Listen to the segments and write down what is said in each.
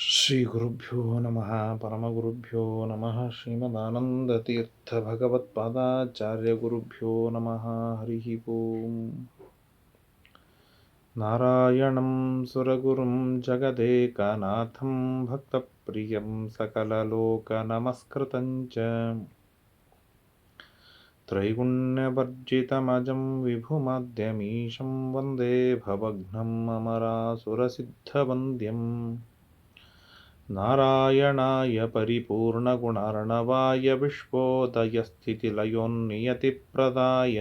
ಶ್ರೀ ಗುರುಭ್ಯೋ ನಮಃ ಪರಮಗುರುಭ್ಯೋ ನಮಃ ಶ್ರೀಮದಾನಂದತೀರ್ಥ ಭಗವತ್ಪಾದಾಚಾರ್ಯ ಗುರುಭ್ಯೋ ನಮಃ ಹರಿ ಓಂ. ನಾರಾಯಣಂ ಸುರಗುರುಂ ಜಗದೇಕನಾಥಂ ಭಕ್ತಪ್ರಿಯಂ ಸಕಲಲೋಕನಮಸ್ಕೃತಂ ಚ ತ್ರೈಗುಣ್ಯವರ್ಜಿತಮಜಂ ವಿಭುಮಾದ್ಯಮೀಶಂ ವಂದೇ ಭವಘ್ನಂ ಅಮರಾಸುರಸಿದ್ಧವಂದ್ಯಂ. ನಾರಾಯಣಾಯ ಪರಿಪೂರ್ಣಗುಣಾರ್ಣವಾಯ ವಿಶ್ವೋದಯಸ್ಥಿತಿಲಯೋನ್ನಿಯತಿಪ್ರದಾಯ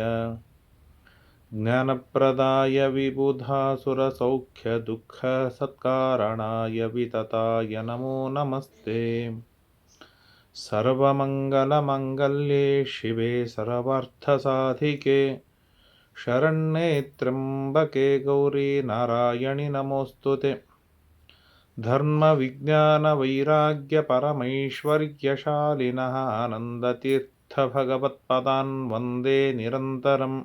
ಜ್ಞಾನಪ್ರದಾಯ ವಿಬುಧಾಸುರಸೌಖ್ಯದುಃಖಸತ್ಕಾರಣಾಯ ವಿತತಾಯ ನಮೋ ನಮಸ್ತೆ. ಸರ್ವಮಂಗಲಮಂಗಲ್ಯೆ ಶಿವೆ ಸರ್ವಾರ್ಥಸಾಧಿಕೆ ಶರಣ್ಯೇ ತ್ರ್ಯಂಬಕೆ ಗೌರಿ ನಾರಾಯಣಿ ನಮೋಸ್ತುತೆ. ಧರ್ಮ ವಿಜ್ಞಾನ ವೈರಾಗ್ಯ ಪರಮೈಶ್ವರ್ಯಶಾಲಿನಃ ಆನಂದತೀರ್ಥ ಭಗವತ್ಪದಾನ್ ವಂದೇ ನಿರಂತರಂ.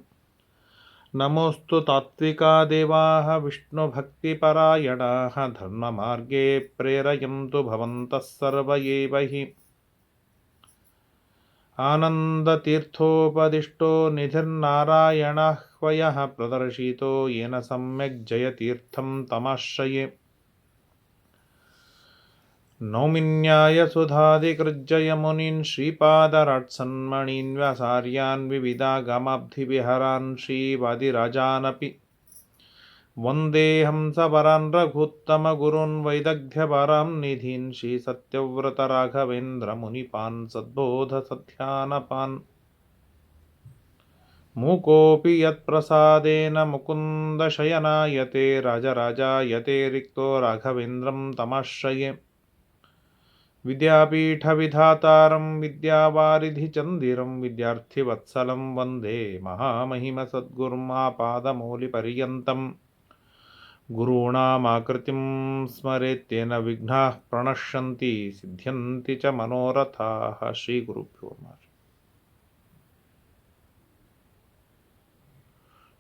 ನಮೋಸ್ತು ತಾತ್ವಿಕಾ ದೇವಾಃ ವಿಷ್ಣುಭಕ್ತಿಪರಾಯಣಾಃ ಧರ್ಮಮಾರ್ಗೇ ಪ್ರೇರಯಂತು ಭವಂತಃ ಸರ್ವ ಏವ ಹಿ. ಆನಂದತೀರ್ಥೋಪದಿಷ್ಟೋ ನಿಧಿರ್ನಾರಾಯಣಃ ಹ್ವಯಃ ಪ್ರದರ್ಶಿತೋ ಯೇನ ಸಮ್ಯಕ್ ಜಯತೀರ್ಥಂ ತಮಾಶ್ರಯೇ. ನೌಮಿನ್ಯಾಯಸುಧಾದಿಕೃಜ್ಜಯಮುನೀನ್ ಶ್ರೀಪಾದರಾಟ್ಸನ್ಮಣೀನ್ ವ್ಯಾಸಾರ್ಯಾನ್ ವಿವಿಧಾಗಮಾಬ್ಧಿವಿಹರಾನ್ ಶ್ರೀವಾದಿರಾಜಾನಪಿ ವಂದೇ ಹಂಸವರಾನ್ ರಘುತ್ತಮಗುರುನ್ ವೈದಗ್ಧ್ಯಪರಾಂ ನಿಧೀನ್ ಶ್ರೀಸತ್ಯವ್ರತರಾಘವೇಂದ್ರಮುನಿಪಾನ್ ಸದ್ಬೋಧಸಧ್ಯಾನಪಾನ್. ಮೂಕೋऽಪಿ ಯತ್ಪ್ರಸಾದೇನ ಮುಕುಂದಶಯನಾಯತೆ ರಾಜರಾಜಾಯತೆ ರಿಕ್ತೋ ರಾಘವೇಂದ್ರಂ ತಮಾಶ್ರಯೇ. ವಿದ್ಯಾಪೀಠವಿಧಾತಾರಂ ವಿದ್ಯಾವಾರಿಧಿಚಂದಿರಂ ವಿದ್ಯಾರ್ಥಿವತ್ಸಲಂ ವಂದೇ ಮಹಾಮಹಿಮಸದ್ಗುರುಂ ಆಪಾದಮೌಲಿಪರ್ಯಂತಂ. ಗುರುಣಾಮಾಕೃತಿಂ ಸ್ಮರೇತ್ತೇನ ವಿಘ್ನಾಃ ಪ್ರಣಶ್ಯಂತಿ ಸಿದ್ಧ್ಯಂತಿ ಚ ಮನೋರಥಾಃ. ಶ್ರೀ ಗುರುಭ್ಯೋ ನಮಃ.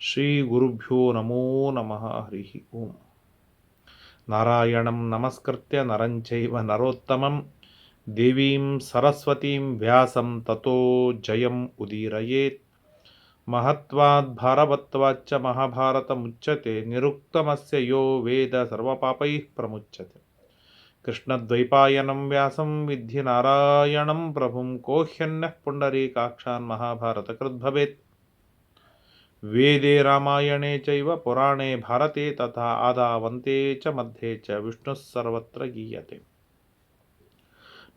ಶ್ರೀ ಗುರುಭ್ಯೋ ನಮೋ ನಮಃ ಹರಿ ಓಂ. ನಾರಾಯಣಂ ನಮಸ್ಕೃತ್ಯ ನರಂ ಚೈವ ನರೋತ್ತಮಂ ದೇವೀಂ ಸರಸ್ವತೀಂ ವ್ಯಾಸಂ ತತೋ ಜಯಂ ಉದೀರಯೇತ್. ಮಹತ್ವಾದ್ ಭಾರವತ್ವಾಚ್ಚ ಮಹಾಭಾರತಮುಚ್ಯತೆ ನಿರುಕ್ತಮಸ್ಯ ಯೋ ವೇದ ಸರ್ವಪಾಪೈಃ ಪ್ರಮುಚ್ಯತೆ. ಕೃಷ್ಣದ್ವೈಪಾಯನಂ ವ್ಯಾಸಂ ವಿದ್ಧಿ ನಾರಾಯಣಂ ಪ್ರಭುಂ ಕೋ ಹ್ಯನ್ಯಃ ಪುಂಡರೀಕಾಕ್ಷಾನ್ ಮಹಾಭಾರತಕೃದ್ಭವೇತ್. ವೇದೇ ರಾಮಾಯಣೇ ಚೈವ ಪುರಾಣೇ ಭಾರತೆ ತಥಾ ಆದಾವಂತೆ ಚ ಮಧ್ಯೆ ಚ ವಿಷ್ಣುಃ ಸರ್ವತ್ರ ಗೀಯತೆ.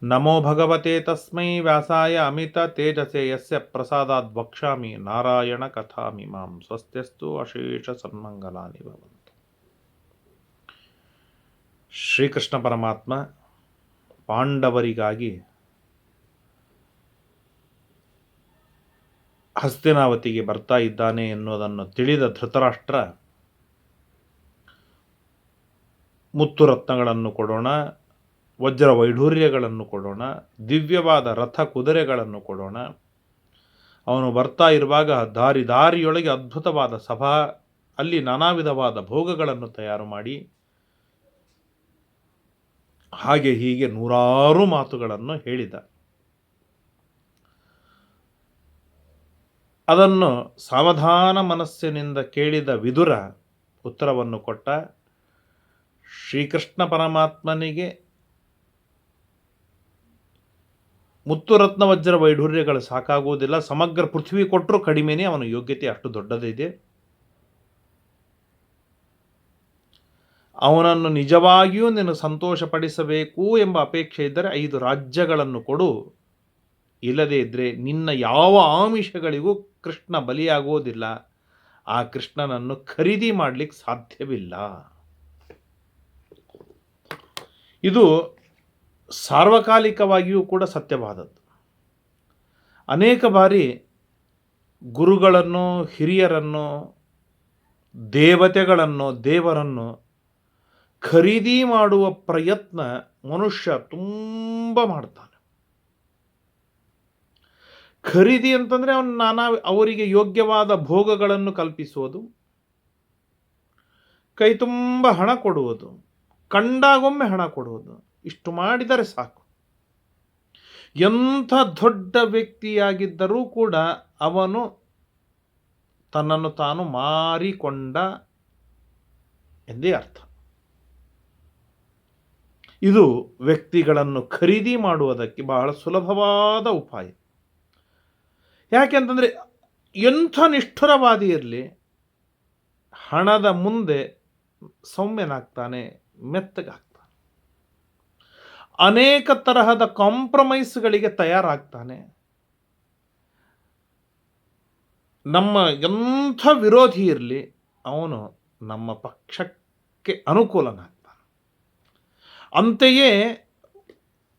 ನಮೋ ಭಗವತೆ ತಸ್ಮೈ ವ್ಯಾಸಾಯ ಅಮಿತ ತೇಜಸೇ ಯಸ್ಯ ಪ್ರಸಾದಾದ್ ವಕ್ಷ್ಯಾಮಿ ನಾರಾಯಣ ಕಥಾಮಿಮಾಂ. ಸ್ವಸ್ತ್ಯಸ್ತು ಅಶೇಷ ಸನ್ಮಂಗಲಾನಿ ಭವಂತು. ಶ್ರೀಕೃಷ್ಣ ಪರಮಾತ್ಮ ಪಾಂಡವರಿಗಾಗಿ ಹಸ್ತಿನಾವತಿಗೆ ಬರ್ತಾ ಇದ್ದಾನೆ ಎನ್ನುವುದನ್ನು ತಿಳಿದ ಧೃತರಾಷ್ಟ್ರ ಮುತ್ತುರತ್ನಗಳನ್ನು ಕೊಡೋಣ, ವಜ್ರ ವೈಢೂರ್ಯಗಳನ್ನು ಕೊಡೋಣ, ದಿವ್ಯವಾದ ರಥ ಕುದುರೆಗಳನ್ನು ಕೊಡೋಣ. ಅವನು ಬರ್ತಾ ಇರುವಾಗ ದಾರಿಯೊಳಗೆ ಅದ್ಭುತವಾದ ಸಭಾ, ಅಲ್ಲಿ ನಾನಾ ವಿಧವಾದ ಭೋಗಗಳನ್ನು ತಯಾರು ಮಾಡಿ, ಹಾಗೆ ಹೀಗೆ ನೂರಾರು ಮಾತುಗಳನ್ನು ಹೇಳಿದ. ಅದನ್ನು ಸಾವಧಾನ ಮನಸ್ಸಿನಿಂದ ಕೇಳಿದ ವಿದುರ ಉತ್ತರವನ್ನು ಕೊಟ್ಟ. ಶ್ರೀಕೃಷ್ಣ ಪರಮಾತ್ಮನಿಗೆ ಮುತ್ತುರತ್ನ ವಜ್ರ ವೈಢೂರ್ಯಗಳು ಸಾಕಾಗುವುದಿಲ್ಲ. ಸಮಗ್ರ ಪೃಥ್ವಿ ಕೊಟ್ಟರೂ ಕಡಿಮೆನೇ, ಅವನ ಯೋಗ್ಯತೆ ಅಷ್ಟು ದೊಡ್ಡದಿದೆ. ಅವನನ್ನು ನಿಜವಾಗಿಯೂ ನೀನು ಸಂತೋಷಪಡಿಸಬೇಕು ಎಂಬ ಅಪೇಕ್ಷೆ ಇದ್ದರೆ 5 ರಾಜ್ಯಗಳನ್ನು ಕೊಡು. ಇಲ್ಲದೇ ಇದ್ದರೆ ನಿನ್ನ ಯಾವ ಆಮಿಷಗಳಿಗೂ ಕೃಷ್ಣ ಬಲಿಯಾಗುವುದಿಲ್ಲ. ಆ ಕೃಷ್ಣನನ್ನು ಖರೀದಿ ಮಾಡಲಿಕ್ಕೆ ಸಾಧ್ಯವಿಲ್ಲ. ಇದು ಸಾರ್ವಕಾಲಿಕವಾಗಿಯೂ ಕೂಡ ಸತ್ಯವಾದದ್ದು. ಅನೇಕ ಬಾರಿ ಗುರುಗಳನ್ನು, ಹಿರಿಯರನ್ನು, ದೇವರನ್ನು ಖರೀದಿ ಮಾಡುವ ಪ್ರಯತ್ನ ಮನುಷ್ಯ ತುಂಬ ಮಾಡ್ತಾನೆ. ಖರೀದಿ ಅಂತಂದರೆ ಅವರಿಗೆ ಯೋಗ್ಯವಾದ ಭೋಗಗಳನ್ನು ಕಲ್ಪಿಸುವುದು, ಕೈ ತುಂಬ ಹಣ ಕೊಡುವುದು, ಕಂಡಾಗೊಮ್ಮೆ ಹಣ ಕೊಡುವುದು. ಇಷ್ಟು ಮಾಡಿದರೆ ಸಾಕು. ಎಂಥ ದೊಡ್ಡ ವ್ಯಕ್ತಿಯಾಗಿದ್ದರೂ ಕೂಡ ಅವನು ತನ್ನನ್ನು ತಾನು ಮಾರಿಕೊಂಡ ಎಂದೇ ಅರ್ಥ. ಇದು ವ್ಯಕ್ತಿಗಳನ್ನು ಖರೀದಿ ಮಾಡುವುದಕ್ಕೆ ಬಹಳ ಸುಲಭವಾದ ಉಪಾಯ. ಯಾಕೆಂತಂದರೆ ಎಂಥ ನಿಷ್ಠುರವಾದಿ ಇರಲಿ, ಹಣದ ಮುಂದೆ ಸೌಮ್ಯನಾಗ್ತಾನೆ, ಮೆತ್ತಗಾಗ್ತಾನೆ, ಅನೇಕ ತರಹದ ಕಾಂಪ್ರಮೈಸ್ಗಳಿಗೆ ತಯಾರಾಗ್ತಾನೆ. ನಮ್ಮ ಎಂಥ ವಿರೋಧಿ ಇರಲಿ, ಅವನು ನಮ್ಮ ಪಕ್ಷಕ್ಕೆ ಅನುಕೂಲನಾಗ್ತಾನೆ. ಅಂತೆಯೇ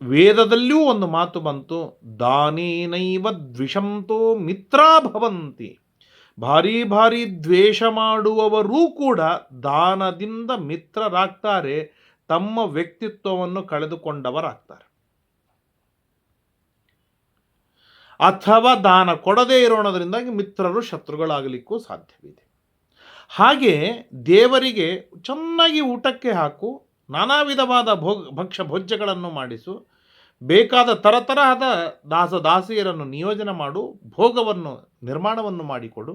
ವೇದದಲ್ಲಿಯೂ ಒಂದು ಮಾತು ಬಂತು, ದಾನೇನೈವ ದ್ವಿಷಂತೋ ಮಿತ್ರಾ ಭವಂತಿ. ಭಾರಿ ಭಾರಿ ದ್ವೇಷ ಮಾಡುವವರೂ ಕೂಡ ದಾನದಿಂದ ಮಿತ್ರರಾಗ್ತಾರೆ, ತಮ್ಮ ವ್ಯಕ್ತಿತ್ವವನ್ನು ಕಳೆದುಕೊಂಡವರಾಗ್ತಾರೆ. ಅಥವಾ ದಾನ ಕೊಡದೇ ಇರೋಣದ್ರಿಂದಾಗಿ ಮಿತ್ರರು ಶತ್ರುಗಳಾಗಲಿಕ್ಕೂ ಸಾಧ್ಯವಿದೆ. ಹಾಗೆ ದೇವರಿಗೆ ಚೆನ್ನಾಗಿ ಊಟಕ್ಕೆ ಹಾಕು, ನಾನಾ ವಿಧವಾದ ಭಕ್ಷ್ಯ ಭೋಜ್ಯಗಳನ್ನು ಮಾಡಿಸು, ಬೇಕಾದ ತರತರಹದ ದಾಸದಾಸಿಯರನ್ನು ನಿಯೋಜನೆ ಮಾಡು, ಭೋಗವನ್ನು ನಿರ್ಮಾಣವನ್ನು ಮಾಡಿಕೊಡು,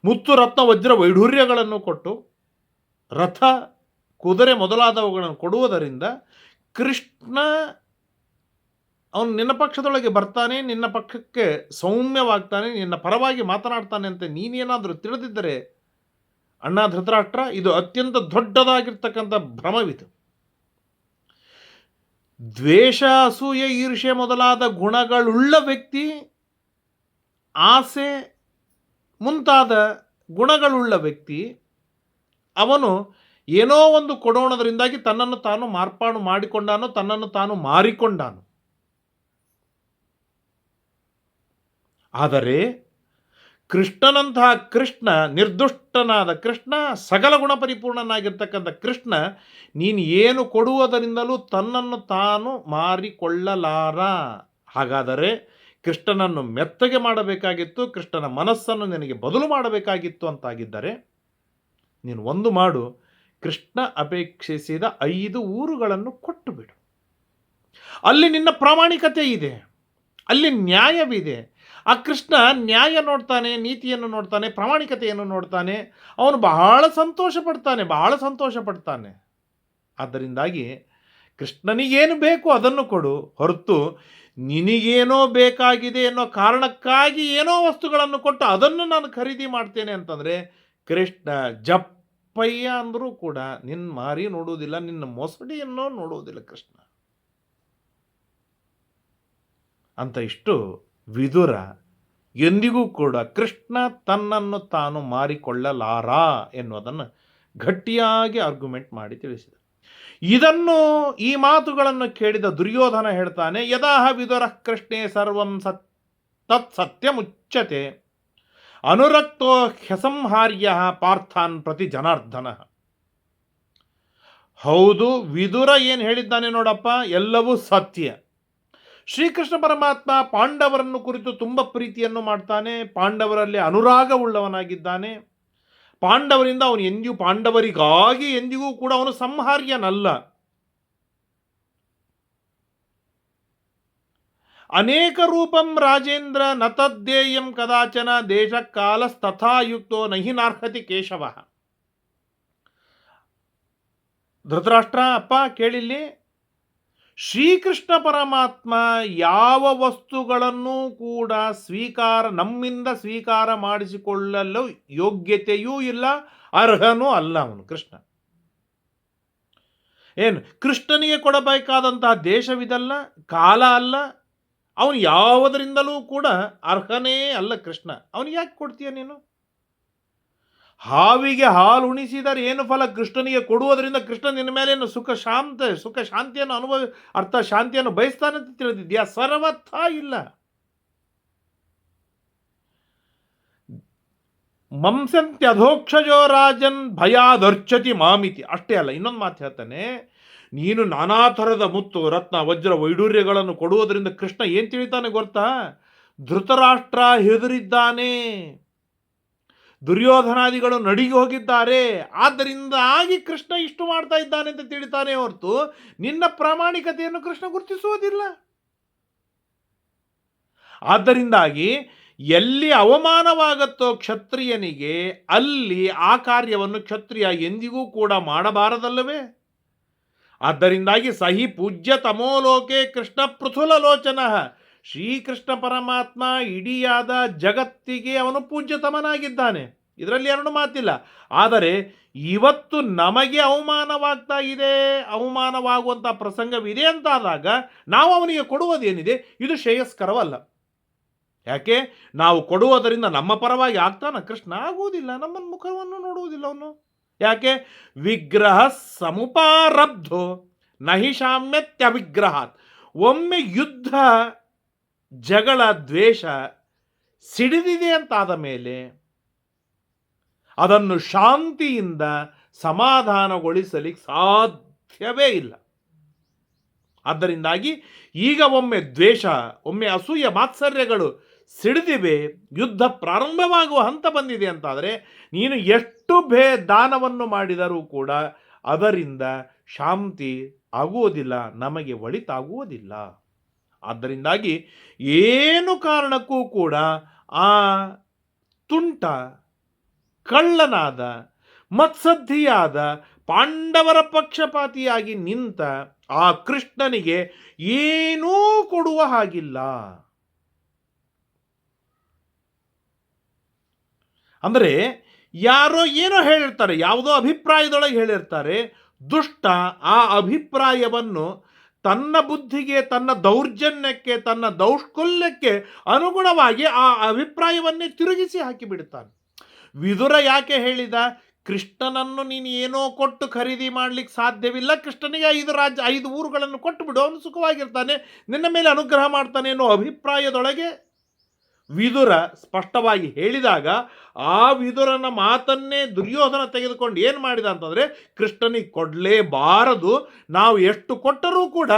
ಮುತ್ತು ರತ್ನ ವಜ್ರ ವೈಢೂರ್ಯಗಳನ್ನು ಕೊಟ್ಟು ರಥ ಕುದುರೆ ಮೊದಲಾದವುಗಳನ್ನು ಕೊಡುವುದರಿಂದ ಕೃಷ್ಣ ಅವನು ನಿನ್ನ ಪಕ್ಷದೊಳಗೆ ಬರ್ತಾನೆ, ನಿನ್ನ ಪಕ್ಷಕ್ಕೆ ಸೌಮ್ಯವಾಗ್ತಾನೆ, ನಿನ್ನ ಪರವಾಗಿ ಮಾತನಾಡ್ತಾನೆ ಅಂತ ನೀನೇನಾದರೂ ತಿಳಿದಿದ್ದರೆ ಅಣ್ಣ ಧೃತರಾಷ್ಟ್ರ, ಇದು ಅತ್ಯಂತ ದೊಡ್ಡದಾಗಿರ್ತಕ್ಕಂಥ ಭ್ರಮವಿದು. ದ್ವೇಷ, ಅಸೂಯೆ, ಈರ್ಷ್ಯೆ ಮೊದಲಾದ ಗುಣಗಳುಳ್ಳ ವ್ಯಕ್ತಿ, ಆಸೆ ಮುಂತಾದ ಗುಣಗಳುಳ್ಳ ವ್ಯಕ್ತಿ, ಅವನು ಏನೋ ಒಂದು ಕೊಡೋಣದ್ರಿಂದಾಗಿ ತನ್ನನ್ನು ತಾನು ಮಾರ್ಪಾಡು ಮಾಡಿಕೊಂಡಾನು, ತನ್ನನ್ನು ತಾನು ಮಾರಿಕೊಂಡಾನು. ಆದರೆ ಕೃಷ್ಣನಂತಹ ಕೃಷ್ಣ, ನಿರ್ದುಷ್ಟನಾದ ಕೃಷ್ಣ, ಸಕಲ ಗುಣ ಪರಿಪೂರ್ಣನಾಗಿರ್ತಕ್ಕಂಥ ಕೃಷ್ಣ, ನೀನು ಏನು ಕೊಡುವುದರಿಂದಲೂ ತನ್ನನ್ನು ತಾನು ಮಾರಿಕೊಳ್ಳಲಾರ. ಹಾಗಾದರೆ ಕೃಷ್ಣನನ್ನು ಮೆತ್ತಗೆ ಮಾಡಬೇಕಾಗಿತ್ತು, ಕೃಷ್ಣನ ಮನಸ್ಸನ್ನು ನಿನಗೆ ಬದಲು ಮಾಡಬೇಕಾಗಿತ್ತು ಅಂತಾಗಿದ್ದರೆ ನೀನು ಒಂದು ಮಾಡು, ಕೃಷ್ಣ ಅಪೇಕ್ಷಿಸಿದ 5 ಊರುಗಳನ್ನು ಕೊಟ್ಟು ಬಿಡು. ಅಲ್ಲಿ ನಿನ್ನ ಪ್ರಾಮಾಣಿಕತೆ ಇದೆ, ಅಲ್ಲಿ ನ್ಯಾಯವಿದೆ. ಆ ಕೃಷ್ಣ ನ್ಯಾಯ ನೋಡ್ತಾನೆ, ನೀತಿಯನ್ನು ನೋಡ್ತಾನೆ, ಪ್ರಾಮಾಣಿಕತೆಯನ್ನು ನೋಡ್ತಾನೆ. ಅವನು ಬಹಳ ಸಂತೋಷ ಪಡ್ತಾನೆ. ಆದ್ದರಿಂದಾಗಿ ಕೃಷ್ಣನಿಗೇನು ಬೇಕು ಅದನ್ನು ಕೊಡು, ಹೊರತು ನಿನಗೇನೋ ಬೇಕಾಗಿದೆ ಅನ್ನೋ ಕಾರಣಕ್ಕಾಗಿ ಏನೋ ವಸ್ತುಗಳನ್ನು ಕೊಟ್ಟು ಅದನ್ನು ನಾನು ಖರೀದಿ ಮಾಡ್ತೇನೆ ಅಂತಂದರೆ ಕೃಷ್ಣ ಜಪ್ಪಯ್ಯ ಅಂದರೂ ಕೂಡ ನಿನ್ನ ಮಾರಿ ನೋಡುವುದಿಲ್ಲ, ನಿನ್ನ ಮೊಸಡಿಯನ್ನು ನೋಡುವುದಿಲ್ಲ ಕೃಷ್ಣ ಅಂತ. ಇಷ್ಟು ವಿದುರ ಎಂದಿಗೂ ಕೂಡ ಕೃಷ್ಣ ತನ್ನನ್ನು ತಾನು ಮಾರಿಕೊಳ್ಳಲಾರ ಎನ್ನುವುದನ್ನು ಗಟ್ಟಿಯಾಗಿ ಆರ್ಗ್ಯುಮೆಂಟ್ ಮಾಡಿ ತಿಳಿಸಿದ. ಈ ಮಾತುಗಳನ್ನು ಕೇಳಿದ ದುರ್ಯೋಧನ ಹೇಳ್ತಾನೆ, ಯದಾಹ ವಿದುರ ಕೃಷ್ಣೇ ಸರ್ವಂ ತತ್ ಸತ್ಯಮುಚ್ಯತೆ ಅನುರಕ್ತೋ ಹ್ಯಸಂಹಾರ್ಯ ಪಾರ್ಥಾನ್ ಪ್ರತಿ ಜನಾರ್ದನ. ಹೌದು, ವಿದುರ ಏನು ಹೇಳಿದ್ದಾನೆ ನೋಡಪ್ಪ, ಎಲ್ಲವೂ ಸತ್ಯ. ಶ್ರೀಕೃಷ್ಣ ಪರಮಾತ್ಮ ಪಾಂಡವರನ್ನು ಕುರಿತು ತುಂಬ ಪ್ರೀತಿಯನ್ನು ಮಾಡ್ತಾನೆ, ಪಾಂಡವರಲ್ಲಿ ಅನುರಾಗವುಳ್ಳವನಾಗಿದ್ದಾನೆ. ಪಾಂಡವರಿಂದ ಅವನು ಪಾಂಡವರಿಗಾಗಿ ಎಂದಿಗೂ ಕೂಡ ಅವನು ಸಂಹಾರ್ಯನಲ್ಲ. ಅನೇಕ ರೂಪಂ ರಾಜೇಂದ್ರ ನತದ್ದೇಯಂ ಕದಾಚನ ದೇಶ ಕಾಲಸ್ತಥಾಯುಕ್ತೋ ನಹಿನಾರ್ಹತಿ ಕೇಶವ. ಧೃತರಾಷ್ಟ್ರ, ಅಪ್ಪ ಕೇಳಿಲ್ಲಿ, ಶ್ರೀಕೃಷ್ಣ ಪರಮಾತ್ಮ ಯಾವ ವಸ್ತುಗಳನ್ನು ಕೂಡ ನಮ್ಮಿಂದ ಸ್ವೀಕಾರ ಮಾಡಿಸಿಕೊಳ್ಳಲು ಯೋಗ್ಯತೆಯೂ ಇಲ್ಲ, ಅರ್ಹನೂ ಅಲ್ಲ ಅವನು ಕೃಷ್ಣ. ಏನು ಕೃಷ್ಣನಿಗೆ ಕೊಡಬೇಕಾದಂತಹ ದೇಶವಿದಲ್ಲ, ಕಾಲ ಅಲ್ಲ, ಅವನು ಯಾವುದರಿಂದಲೂ ಕೂಡ ಅರ್ಹನೇ ಅಲ್ಲ ಕೃಷ್ಣ. ಅವನಿಗೆ ಯಾಕೆ ಕೊಡ್ತೀಯ ನೀನು? ಹಾವಿಗೆ ಹಾಲು ಉಣಿಸಿದರೆ ಏನು ಫಲ? ಕೃಷ್ಣನಿಗೆ ಕೊಡುವುದರಿಂದ ಕೃಷ್ಣ ನಿನ್ನ ಮೇಲೇನು ಸುಖ ಶಾಂತಿಯನ್ನು ಶಾಂತಿಯನ್ನು ಬಯಸ್ತಾನೆ ಅಂತ ತಿಳಿದಿದ್ಯಾ? ಸರ್ವಥ ಇಲ್ಲ. ಮಂಸಂತ್ಯಧೋಕ್ಷಜೋ ರಾಜನ್ ಭಯಾದರ್ಚತಿ ಮಾಮಿತಿ. ಅಷ್ಟೇ ಅಲ್ಲ, ಇನ್ನೊಂದು ಮಾತು ಹೇಳ್ತಾನೆ, ನೀನು ನಾನಾ ಥರದ ಮುತ್ತು ರತ್ನ ವಜ್ರ ವೈಡೂರ್ಯಗಳನ್ನು ಕೊಡುವುದರಿಂದ ಕೃಷ್ಣ ಏನು ತಿಳಿತಾನೆ ಗೊತ್ತಾ? ಧೃತರಾಷ್ಟ್ರ ಹೆದರಿದ್ದಾನೆ. ದುರ್ಯೋಧನಾದಿಗಳು ನಡಿಗೆ ಹೋಗಿದ್ದಾರೆ, ಆದ್ದರಿಂದಾಗಿ ಕೃಷ್ಣ ಇಷ್ಟು ಮಾಡ್ತಾ ಇದ್ದಾನೆ ಅಂತ ತಿಳಿತಾನೆ ಹೊರತು ನಿನ್ನ ಪ್ರಾಮಾಣಿಕತೆಯನ್ನು ಕೃಷ್ಣ ಗುರುತಿಸುವುದಿಲ್ಲ. ಆದ್ದರಿಂದಾಗಿ ಎಲ್ಲಿ ಅವಮಾನವಾಗುತ್ತೋ ಕ್ಷತ್ರಿಯನಿಗೆ, ಅಲ್ಲಿ ಆ ಕಾರ್ಯವನ್ನು ಕ್ಷತ್ರಿಯ ಎಂದಿಗೂ ಕೂಡ ಮಾಡಬಾರದಲ್ಲವೇ? ಆದ್ದರಿಂದಾಗಿ ಸಹಿ ಪೂಜ್ಯ ತಮೋಲೋಕೆ ಕೃಷ್ಣ ಪೃಥುಲ ಲೋಚನ, ಶ್ರೀಕೃಷ್ಣ ಪರಮಾತ್ಮ ಇಡಿಯಾದ ಜಗತ್ತಿಗೆ ಅವನು ಪೂಜ್ಯತಮನಾಗಿದ್ದಾನೆ, ಇದರಲ್ಲಿ ಎರಡು ಮಾತಿಲ್ಲ. ಆದರೆ ಇವತ್ತು ನಮಗೆ ಅವಮಾನವಾಗ್ತಾ ಇದೆ, ಅವಮಾನವಾಗುವಂಥ ಪ್ರಸಂಗವಿದೆ ಅಂತಾದಾಗ ನಾವು ಅವನಿಗೆ ಕೊಡುವುದೇನಿದೆ, ಇದು ಶ್ರೇಯಸ್ಕರವಲ್ಲ. ಯಾಕೆ? ನಾವು ಕೊಡುವುದರಿಂದ ನಮ್ಮ ಪರವಾಗಿ ಆಗ್ತಾನ ಕೃಷ್ಣ? ಆಗುವುದಿಲ್ಲ. ನಮ್ಮ ಮುಖವನ್ನು ನೋಡುವುದಿಲ್ಲ ಅವನು. ಯಾಕೆ? ವಿಗ್ರಹ ಸಮುಪಾರಬ್ಧೋ ನಹಿ ಶಾಮ್ಯತ್ಯವಿಗ್ರಹಾತ್. ಒಮ್ಮೆ ಯುದ್ಧ, ಜಗಳ, ದ್ವೇಷ ಸಿಡಿದಿದೆ ಅಂತಾದ ಮೇಲೆ ಅದನ್ನು ಶಾಂತಿಯಿಂದ ಸಮಾಧಾನಗೊಳಿಸಲಿಕ್ಕೆ ಸಾಧ್ಯವೇ ಇಲ್ಲ. ಆದ್ದರಿಂದ ಈಗ ಒಮ್ಮೆ ದ್ವೇಷ, ಒಮ್ಮೆ ಅಸೂಯ ಮಾತ್ಸರ್ಯಗಳು ಸಿಡಿದಿವೆ, ಯುದ್ಧ ಪ್ರಾರಂಭವಾಗುವ ಹಂತ ಬಂದಿದೆ ಅಂತಾದರೆ ನೀನು ಎಷ್ಟು ದಾನವನ್ನು ಮಾಡಿದರೂ ಕೂಡ ಅದರಿಂದ ಶಾಂತಿ ಆಗುವುದಿಲ್ಲ, ನಮಗೆ ಒಳಿತಾಗುವುದಿಲ್ಲ. ಆದ್ದರಿಂದಾಗಿ ಏನು ಕಾರಣಕ್ಕೂ ಕೂಡ ಆ ತುಂಟ, ಕಳ್ಳನಾದ, ಮತ್ಸದ್ಧಿಯಾದ, ಪಾಂಡವರ ಪಕ್ಷಪಾತಿಯಾಗಿ ನಿಂತ ಆ ಕೃಷ್ಣನಿಗೆ ಏನೂ ಕೊಡುವ ಹಾಗಿಲ್ಲ. ಅಂದರೆ ಯಾರೋ ಏನೋ ಹೇಳಿರ್ತಾರೆ, ಯಾವುದೋ ಅಭಿಪ್ರಾಯದೊಳಗೆ ಹೇಳಿರ್ತಾರೆ. ದುಷ್ಟ ಆ ಅಭಿಪ್ರಾಯವನ್ನು ತನ್ನ ಬುದ್ಧಿಗೆ, ತನ್ನ ದೌರ್ಜನ್ಯಕ್ಕೆ, ತನ್ನ ದೌಷ್ಕಲ್ಯಕ್ಕೆ ಅನುಗುಣವಾಗಿ ಆ ಅಭಿಪ್ರಾಯವನ್ನೇ ತಿರುಗಿಸಿ ಹಾಕಿಬಿಡುತ್ತಾನೆ. ವಿದುರ ಯಾಕೆ ಹೇಳಿದ? ಕೃಷ್ಣನನ್ನು ನೀನು ಏನೋ ಕೊಟ್ಟು ಖರೀದಿ ಮಾಡಲಿಕ್ಕೆ ಸಾಧ್ಯವಿಲ್ಲ, ಕೃಷ್ಣನಿಗೆ 5 ಊರುಗಳನ್ನು ಕೊಟ್ಟು ಬಿಡು, ಅವನು ಸುಖವಾಗಿರ್ತಾನೆ, ನಿನ್ನ ಮೇಲೆ ಅನುಗ್ರಹ ಮಾಡ್ತಾನೆ ಅನ್ನೋ ಅಭಿಪ್ರಾಯದೊಳಗೆ ವಿದುರ ಸ್ಪಷ್ಟವಾಗಿ ಹೇಳಿದಾಗ ಆ ವಿದುರನ ಮಾತನ್ನೇ ದುರ್ಯೋಧನ ತೆಗೆದುಕೊಂಡು ಏನು ಮಾಡಿದ ಅಂತಂದರೆ, ಕೃಷ್ಣನಿಗೆ ಕೊಡಲೇಬಾರದು, ನಾವು ಎಷ್ಟು ಕೊಟ್ಟರೂ ಕೂಡ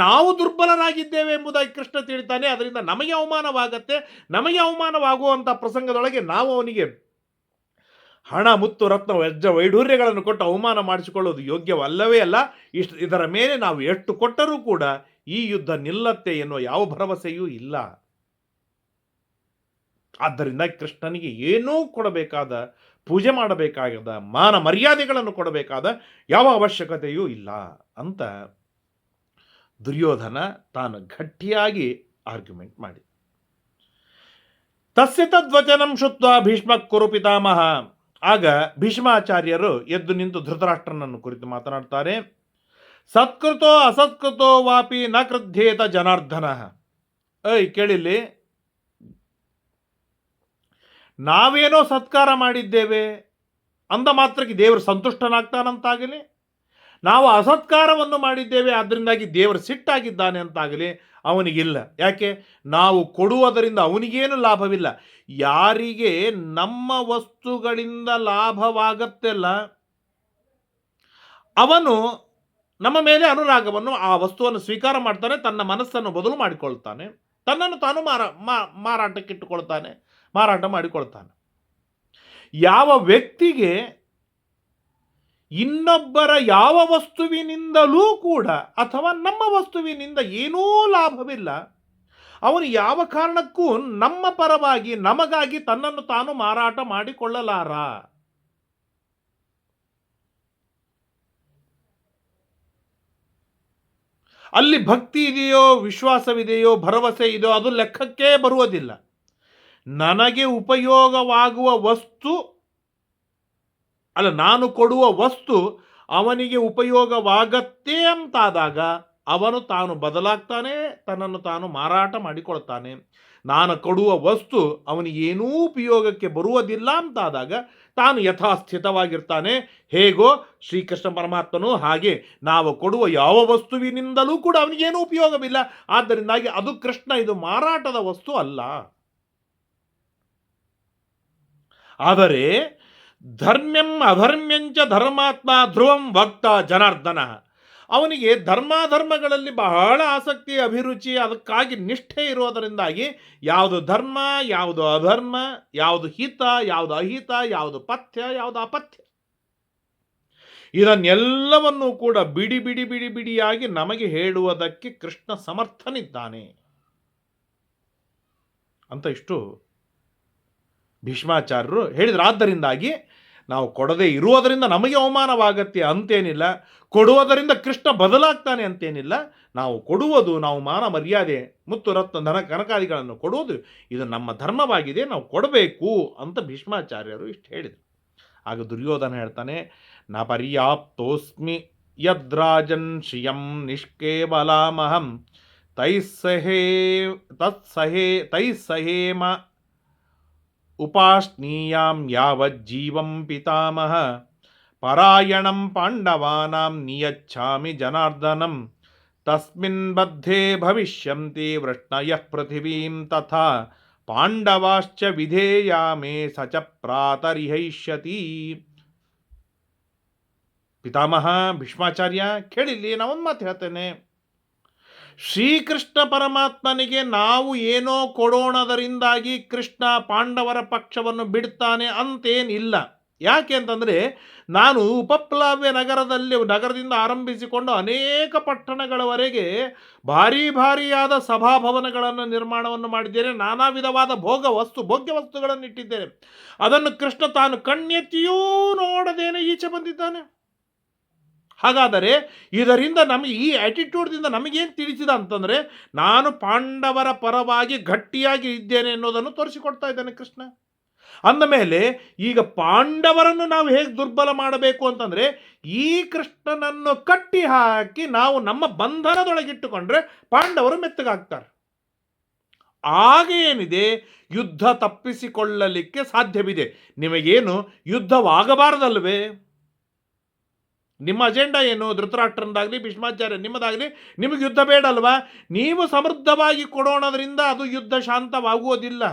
ನಾವು ದುರ್ಬಲರಾಗಿದ್ದೇವೆ ಎಂಬುದಾಗಿ ಕೃಷ್ಣ ತಿಳಿತಾನೆ, ಅದರಿಂದ ನಮಗೆ ಅವಮಾನವಾಗತ್ತೆ. ನಮಗೆ ಅವಮಾನವಾಗುವಂಥ ಪ್ರಸಂಗದೊಳಗೆ ನಾವು ಅವನಿಗೆ ಹಣ, ಮುತ್ತು, ರತ್ನ, ವಜ್ರ, ವೈಢೂರ್ಯಗಳನ್ನು ಕೊಟ್ಟು ಅವಮಾನ ಮಾಡಿಸಿಕೊಳ್ಳೋದು ಯೋಗ್ಯವಲ್ಲವೇ ಅಲ್ಲ. ಇದರ ಮೇಲೆ ನಾವು ಎಷ್ಟು ಕೊಟ್ಟರೂ ಕೂಡ ಈ ಯುದ್ಧ ನಿಲ್ಲತ್ತೆ ಎನ್ನುವ ಯಾವ ಭರವಸೆಯೂ ಇಲ್ಲ. ಆದ್ದರಿಂದ ಕೃಷ್ಣನಿಗೆ ಏನೂ ಕೊಡಬೇಕಾದ, ಪೂಜೆ ಮಾಡಬೇಕಾದ, ಮಾನ ಮರ್ಯಾದೆಗಳನ್ನು ಕೊಡಬೇಕಾದ ಯಾವ ಅವಶ್ಯಕತೆಯೂ ಇಲ್ಲ ಅಂತ ದುರ್ಯೋಧನ ತಾನು ಗಟ್ಟಿಯಾಗಿ ಆರ್ಗ್ಯುಮೆಂಟ್ ಮಾಡಿ. ತಸ್ಯ ತದ್ವಚನಂ ಶುತ್ವ ಭೀಷ್ಮ ಕುರು ಪಿತಾಮಹ. ಆಗ ಭೀಷ್ಮಾಚಾರ್ಯರು ಎದ್ದು ನಿಂತು ಧೃತರಾಷ್ಟ್ರನನ್ನು ಕುರಿತು ಮಾತನಾಡ್ತಾರೆ. ಸತ್ಕೃತೋ ಅಸತ್ಕೃತೋ ವಾಪಿ ನ ಕ್ರುಧ್ಯೇತ ಜನಾರ್ದನ. ಕೇಳಿಲ್ಲಿ, ನಾವೇನೋ ಸತ್ಕಾರ ಮಾಡಿದ್ದೇವೆ ಅಂದ ಮಾತ್ರಕ್ಕೆ ದೇವರು ಸಂತುಷ್ಟನಾಗ್ತಾನಂತಾಗಲಿ, ನಾವು ಅಸತ್ಕಾರವನ್ನು ಮಾಡಿದ್ದೇವೆ ಅದರಿಂದಾಗಿ ದೇವರು ಸಿಟ್ಟಾಗಿದ್ದಾನೆ ಅಂತಾಗಲಿ ಅವನಿಗಿಲ್ಲ. ಯಾಕೆ? ನಾವು ಕೊಡುವುದರಿಂದ ಅವನಿಗೇನು ಲಾಭವಿಲ್ಲ. ಯಾರಿಗೆ ನಮ್ಮ ವಸ್ತುಗಳಿಂದ ಲಾಭವಾಗತ್ತೆಲ್ಲ ಅವನು ನಮ್ಮ ಮೇಲೆ ಅನುರಾಗವನ್ನು, ಆ ವಸ್ತುವನ್ನು ಸ್ವೀಕಾರ ಮಾಡ್ತಾನೆ, ತನ್ನ ಮನಸ್ಸನ್ನು ಬದಲು ಮಾಡಿಕೊಳ್ತಾನೆ, ತನ್ನನ್ನು ತಾನು ಮಾರಾಟಕ್ಕಿಟ್ಟುಕೊಳ್ತಾನೆ, ಮಾರಾಟ ಮಾಡಿಕೊಳ್ತಾನೆ. ಯಾವ ವ್ಯಕ್ತಿಗೆ ಇನ್ನೊಬ್ಬರ ಯಾವ ವಸ್ತುವಿನಿಂದಲೂ ಕೂಡ ಅಥವಾ ನಮ್ಮ ವಸ್ತುವಿನಿಂದ ಏನೂ ಲಾಭವಿಲ್ಲ, ಅವನು ಯಾವ ಕಾರಣಕ್ಕೂ ನಮ್ಮ ಪರವಾಗಿ, ನಮಗಾಗಿ ತನ್ನನ್ನು ತಾನು ಮಾರಾಟ ಮಾಡಿಕೊಳ್ಳಲಾರ. ಅಲ್ಲಿ ಭಕ್ತಿ ಇದೆಯೋ, ವಿಶ್ವಾಸವಿದೆಯೋ, ಭರವಸೆ ಇದೆಯೋ ಅದು ಲೆಕ್ಕಕ್ಕೆ ಬರುವುದಿಲ್ಲ. ನನಗೆ ಉಪಯೋಗವಾಗುವ ವಸ್ತು ಅಲ್ಲ, ನಾನು ಕೊಡುವ ವಸ್ತು ಅವನಿಗೆ ಉಪಯೋಗವಾಗತ್ತೆ ಅಂತಾದಾಗ ಅವನು ತಾನು ಬದಲಾಗ್ತಾನೆ, ತನ್ನನ್ನು ತಾನು ಮಾರಾಟ ಮಾಡಿಕೊಳ್ತಾನೆ. ನಾನು ಕೊಡುವ ವಸ್ತು ಅವನಿಗೇನೂ ಉಪಯೋಗಕ್ಕೆ ಬರುವುದಿಲ್ಲ ಅಂತಾದಾಗ ತಾನು ಯಥಾಸ್ಥಿತವಾಗಿರ್ತಾನೆ. ಹೇಗೋ ಶ್ರೀಕೃಷ್ಣ ಪರಮಾತ್ಮನು ಹಾಗೆ ನಾವು ಕೊಡುವ ಯಾವ ವಸ್ತುವಿನಿಂದಲೂ ಕೂಡ ಅವನಿಗೇನೂ ಉಪಯೋಗವಿಲ್ಲ. ಆದ್ದರಿಂದಾಗಿ ಅದು ಕೃಷ್ಣ, ಇದು ಮಾರಾಟದ ವಸ್ತು ಅಲ್ಲ. ಆದರೆ ಧರ್ಮ್ಯಂ ಅಧರ್ಮ್ಯಂಚ ಧರ್ಮಾತ್ಮ ಧ್ರುವಂ ವಕ್ತ ಜನಾರ್ದನ. ಅವನಿಗೆ ಧರ್ಮಾಧರ್ಮಗಳಲ್ಲಿ ಬಹಳ ಆಸಕ್ತಿ, ಅಭಿರುಚಿ, ಅದಕ್ಕಾಗಿ ನಿಷ್ಠೆ ಇರೋದರಿಂದಾಗಿ ಯಾವುದು ಧರ್ಮ, ಯಾವುದು ಅಧರ್ಮ, ಯಾವುದು ಹಿತ, ಯಾವುದು ಅಹಿತ, ಯಾವುದು ಪಥ್ಯ, ಯಾವುದು ಅಪಥ್ಯ, ಇದನ್ನೆಲ್ಲವನ್ನೂ ಕೂಡ ಬಿಡಿ ಬಿಡಿ ಬಿಡಿ ಬಿಡಿಯಾಗಿ ನಮಗೆ ಹೇಳುವುದಕ್ಕೆ ಕೃಷ್ಣ ಸಮರ್ಥನಿದ್ದಾನೆ ಅಂತ ಇಷ್ಟು ಭೀಷ್ಮಾಚಾರ್ಯರು ಹೇಳಿದ್ರು. ಆದ್ದರಿಂದಾಗಿ ನಾವು ಕೊಡದೇ ಇರುವುದರಿಂದ ನಮಗೆ ಅವಮಾನವಾಗತ್ತೆ ಅಂತೇನಿಲ್ಲ, ಕೊಡುವುದರಿಂದ ಕೃಷ್ಣ ಬದಲಾಗ್ತಾನೆ ಅಂತೇನಿಲ್ಲ. ನಾವು ಕೊಡುವುದು, ನಾವು ಮಾನ ಮರ್ಯಾದೆ, ಮುತ್ತು ರತ್ನ ಧನ ಕನಕಾದಿಗಳನ್ನು ಕೊಡುವುದು ಇದು ನಮ್ಮ ಧರ್ಮವಾಗಿದೆ, ನಾವು ಕೊಡಬೇಕು ಅಂತ ಭೀಷ್ಮಾಚಾರ್ಯರು ಇಷ್ಟು ಹೇಳಿದರು. ಆಗ ದುರ್ಯೋಧನ ಹೇಳ್ತಾನೆ, ನ ಪರ್ಯಾಪ್ತೋಸ್ಮಿ ಯದ್ರಾಜನ್ ಶ್ರಿಯಂ ನಿಷ್ಕೇವಲಾಮಹಂ ತೈಸ್ಸಹೇಮ ಉಪಾಶ್ನೀಯಾಂ ಯಾವಜ್ಜೀವಂ ಪಿತಾಮಹ ಪರಾಯಣಂ ಪಾಂಡವಾನಾಂ ನಿಯಚ್ಛಾಮಿ ಜನಾರ್ದನಂ ತಸ್ಮಿನ್ ಬದ್ಧೇ ಭವಿಷ್ಯಂತಿ ವೃಷ್ಣಯಃ ಪೃಥಿವೀಂ ತಥಾ ಪಾಂಡವಾಶ್ಚ ವಿಧೇಯಾಮೇ ಸ ಚ ಪ್ರಾತರಿಹೈಷ್ಯತಿ. ಪಿತಾಮಹ ಭೀಷ್ಮಾಚಾರ್ಯ ಕೇಳಿಲ್ಲಿ, ನಾವೊಂದು ಮಾತು ಹೇಳ್ತೇನೆ. ಶ್ರೀಕೃಷ್ಣ ಪರಮಾತ್ಮನಿಗೆ ನಾವು ಏನೋ ಕೊಡೋಣದರಿಂದಾಗಿ ಕೃಷ್ಣ ಪಾಂಡವರ ಪಕ್ಷವನ್ನು ಬಿಡ್ತಾನೆ ಅಂತೇನಿಲ್ಲ. ಯಾಕೆ ಅಂತಂದರೆ, ನಾನು ಉಪಪ್ಲವ್ಯ ನಗರದಿಂದ ಆರಂಭಿಸಿಕೊಂಡು ಅನೇಕ ಪಟ್ಟಣಗಳವರೆಗೆ ಭಾರಿಯಾದ ಸಭಾಭವನಗಳನ್ನು ನಿರ್ಮಾಣವನ್ನು ಮಾಡಿದ್ದೇನೆ. ನಾನಾ ವಿಧವಾದ ಭೋಗ್ಯ ವಸ್ತುಗಳನ್ನು ಇಟ್ಟಿದ್ದೇನೆ. ಅದನ್ನು ಕೃಷ್ಣ ತಾನು ಕಣ್ಣೆತ್ತಿಯೂ ನೋಡದೇನೆ ಈಚೆ ಬಂದಿದ್ದಾನೆ. ಹಾಗಾದರೆ ಇದರಿಂದ ನಮಗೆ, ಈ ಆ್ಯಟಿಟ್ಯೂಡ್ದಿಂದ ನಮಗೇನು ತಿಳಿಸಿದ ಅಂತಂದರೆ, ನಾನು ಪಾಂಡವರ ಪರವಾಗಿ ಗಟ್ಟಿಯಾಗಿ ಇದ್ದೇನೆ ಅನ್ನೋದನ್ನು ತೋರಿಸಿಕೊಡ್ತಾ ಇದ್ದಾನೆ ಕೃಷ್ಣ. ಅಂದಮೇಲೆ ಈಗ ಪಾಂಡವರನ್ನು ನಾವು ಹೇಗೆ ದುರ್ಬಲ ಮಾಡಬೇಕು ಅಂತಂದರೆ, ಈ ಕೃಷ್ಣನನ್ನು ಕಟ್ಟಿ ಹಾಕಿ ನಾವು ನಮ್ಮ ಬಂಧನದೊಳಗಿಟ್ಟುಕೊಂಡ್ರೆ ಪಾಂಡವರು ಮೆತ್ತಗಾಗ್ತಾರೆ. ಆಗ ಏನಿದೆ, ಯುದ್ಧ ತಪ್ಪಿಸಿಕೊಳ್ಳಲಿಕ್ಕೆ ಸಾಧ್ಯವಿದೆ. ನಿಮಗೇನು ಯುದ್ಧವಾಗಬಾರದಲ್ವೇ? ನಿಮ್ಮ ಅಜೆಂಡಾ ಏನು? ಧೃತರಾಷ್ಟ್ರನದಾಗಲಿ ಭೀಷ್ಮಾಚಾರ್ಯ ನಿಮ್ಮದಾಗಲಿ ನಿಮಗೆ ಯುದ್ಧ ಬೇಡಲ್ವಾ? ನೀವು ಸಮೃದ್ಧವಾಗಿ ಕೊಡೋಣದ್ರಿಂದ ಅದು ಯುದ್ಧ ಶಾಂತವಾಗುವುದಿಲ್ಲ.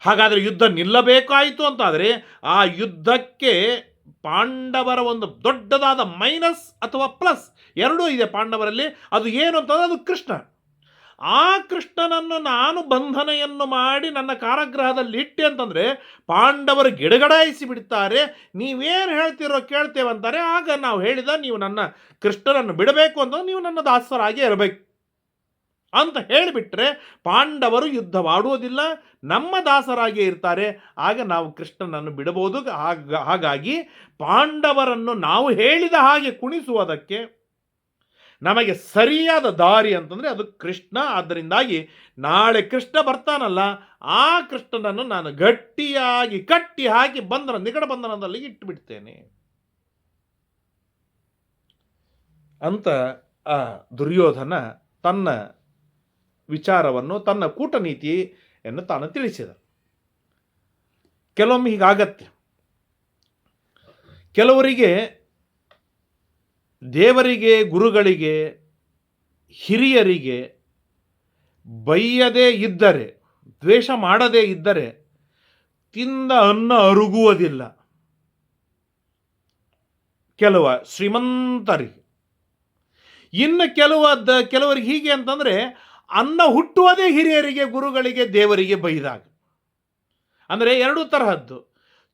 ಹಾಗಾದರೆ ಯುದ್ಧ ನಿಲ್ಲಬೇಕಾಯಿತು ಅಂತಾದರೆ ಆ ಯುದ್ಧಕ್ಕೆ ಪಾಂಡವರ ಒಂದು ದೊಡ್ಡದಾದ ಮೈನಸ್ ಅಥವಾ ಪ್ಲಸ್ ಎರಡೂ ಇದೆ ಪಾಂಡವರಲ್ಲಿ. ಅದು ಏನು ಅಂತಂದರೆ ಅದು ಕೃಷ್ಣ. ಆ ಕೃಷ್ಣನನ್ನು ನಾನು ಬಂಧನೆಯನ್ನು ಮಾಡಿ ನನ್ನ ಕಾರಾಗೃಹದಲ್ಲಿ ಇಟ್ಟೆ ಅಂತಂದರೆ ಪಾಂಡವರು ಗಿಡಗಡಾಯಿಸಿ ಬಿಡ್ತಾರೆ. ನೀವೇನು ಹೇಳ್ತಿರೋ ಕೇಳ್ತೇವಂತಾರೆ. ಆಗ ನಾವು ಹೇಳಿದ, ನೀವು ನನ್ನ ಕೃಷ್ಣನನ್ನು ಬಿಡಬೇಕು ಅಂತಂದ್ರೆ ನೀವು ನನ್ನ ದಾಸರಾಗಿ ಇರಬೇಕು ಅಂತ ಹೇಳಿಬಿಟ್ರೆ ಪಾಂಡವರು ಯುದ್ಧವಾಡುವುದಿಲ್ಲ, ನಮ್ಮ ದಾಸರಾಗಿ ಇರ್ತಾರೆ. ಆಗ ನಾವು ಕೃಷ್ಣನನ್ನು ಬಿಡಬಹುದು. ಹಾಗಾಗಿ ಪಾಂಡವರನ್ನು ನಾವು ಹೇಳಿದ ಹಾಗೆ ಕುಣಿಸುವುದಕ್ಕೆ ನಮಗೆ ಸರಿಯಾದ ದಾರಿ ಅಂತಂದರೆ ಅದು ಕೃಷ್ಣ. ಆದ್ದರಿಂದಾಗಿ ನಾಳೆ ಕೃಷ್ಣ ಬರ್ತಾನಲ್ಲ, ಆ ಕೃಷ್ಣನನ್ನು ನಾನು ಗಟ್ಟಿಯಾಗಿ ಕಟ್ಟಿ ಹಾಕಿ ನಿಕಟ ಬಂಧನದಲ್ಲಿ ಇಟ್ಟುಬಿಡ್ತೇನೆ ಅಂತ ಆ ದುರ್ಯೋಧನ ತನ್ನ ವಿಚಾರವನ್ನು, ತನ್ನ ಕೂಟನೀತಿಯನ್ನು ತಾನು ತಿಳಿಸಿದ. ಕೆಲವೊಮ್ಮೆ ಹೀಗಾಗತ್ತೆ. ಕೆಲವರಿಗೆ ದೇವರಿಗೆ, ಗುರುಗಳಿಗೆ, ಹಿರಿಯರಿಗೆ ಬೈಯದೇ ಇದ್ದರೆ, ದ್ವೇಷ ಮಾಡದೇ ಇದ್ದರೆ ತಿಂದ ಅನ್ನ ಅರುಗುವುದಿಲ್ಲ. ಶ್ರೀಮಂತರಿಗೆ, ಇನ್ನು ಕೆಲವರಿಗೆ ಹೀಗೆ ಅಂತಂದರೆ ಅನ್ನ ಹುಟ್ಟುವುದೇ ಹಿರಿಯರಿಗೆ, ಗುರುಗಳಿಗೆ, ದೇವರಿಗೆ ಬೈದಾಗ. ಅಂದರೆ ಎರಡು ತರಹದ್ದು.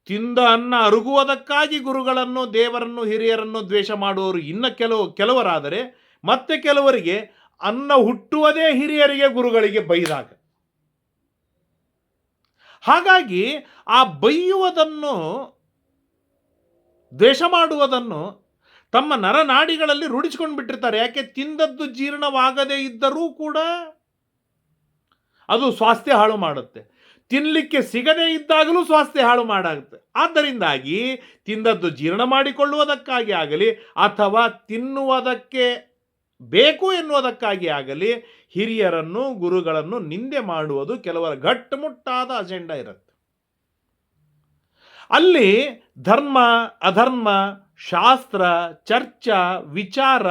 ತಿಂದ ಅನ್ನ ಅರುಗುವುದಕ್ಕಾಗಿ ಗುರುಗಳನ್ನು, ದೇವರನ್ನು, ಹಿರಿಯರನ್ನು ದ್ವೇಷ ಮಾಡುವವರು ಇನ್ನು ಕೆಲವರಾದರೆ, ಮತ್ತೆ ಕೆಲವರಿಗೆ ಅನ್ನ ಹುಟ್ಟುವುದೇ ಹಿರಿಯರಿಗೆ, ಗುರುಗಳಿಗೆ ಬೈದಾಗ. ಹಾಗಾಗಿ ಆ ಬೈಯುವುದನ್ನು, ದ್ವೇಷ ಮಾಡುವುದನ್ನು ತಮ್ಮ ನರನಾಡಿಗಳಲ್ಲಿ ರೂಢಿಸಿಕೊಂಡು ಬಿಟ್ಟಿರ್ತಾರೆ. ಯಾಕೆ? ತಿಂದದ್ದು ಜೀರ್ಣವಾಗದೇ ಇದ್ದರೂ ಕೂಡ ಅದು ಸ್ವಾಸ್ಥ್ಯ ಹಾಳು ಮಾಡುತ್ತೆ. ತಿನ್ನಲಿಕ್ಕೆ ಸಿಗದೇ ಇದ್ದಾಗಲೂ ಸ್ವಾಸ್ಥ್ಯ ಹಾಳು ಮಾಡಾಗುತ್ತೆ. ಆದ್ದರಿಂದಾಗಿ ತಿಂದದ್ದು ಜೀರ್ಣ ಮಾಡಿಕೊಳ್ಳುವುದಕ್ಕಾಗಿ ಆಗಲಿ ಅಥವಾ ತಿನ್ನುವುದಕ್ಕೆ ಬೇಕು ಎನ್ನುವುದಕ್ಕಾಗಿ ಆಗಲಿ ಹಿರಿಯರನ್ನು, ಗುರುಗಳನ್ನು ನಿಂದೆ ಮಾಡುವುದು ಕೆಲವರ ಗಟ್ಟುಮುಟ್ಟಾದ ಅಜೆಂಡಾ ಇರುತ್ತೆ. ಅಲ್ಲಿ ಧರ್ಮ, ಅಧರ್ಮ, ಶಾಸ್ತ್ರ, ಚರ್ಚಾ, ವಿಚಾರ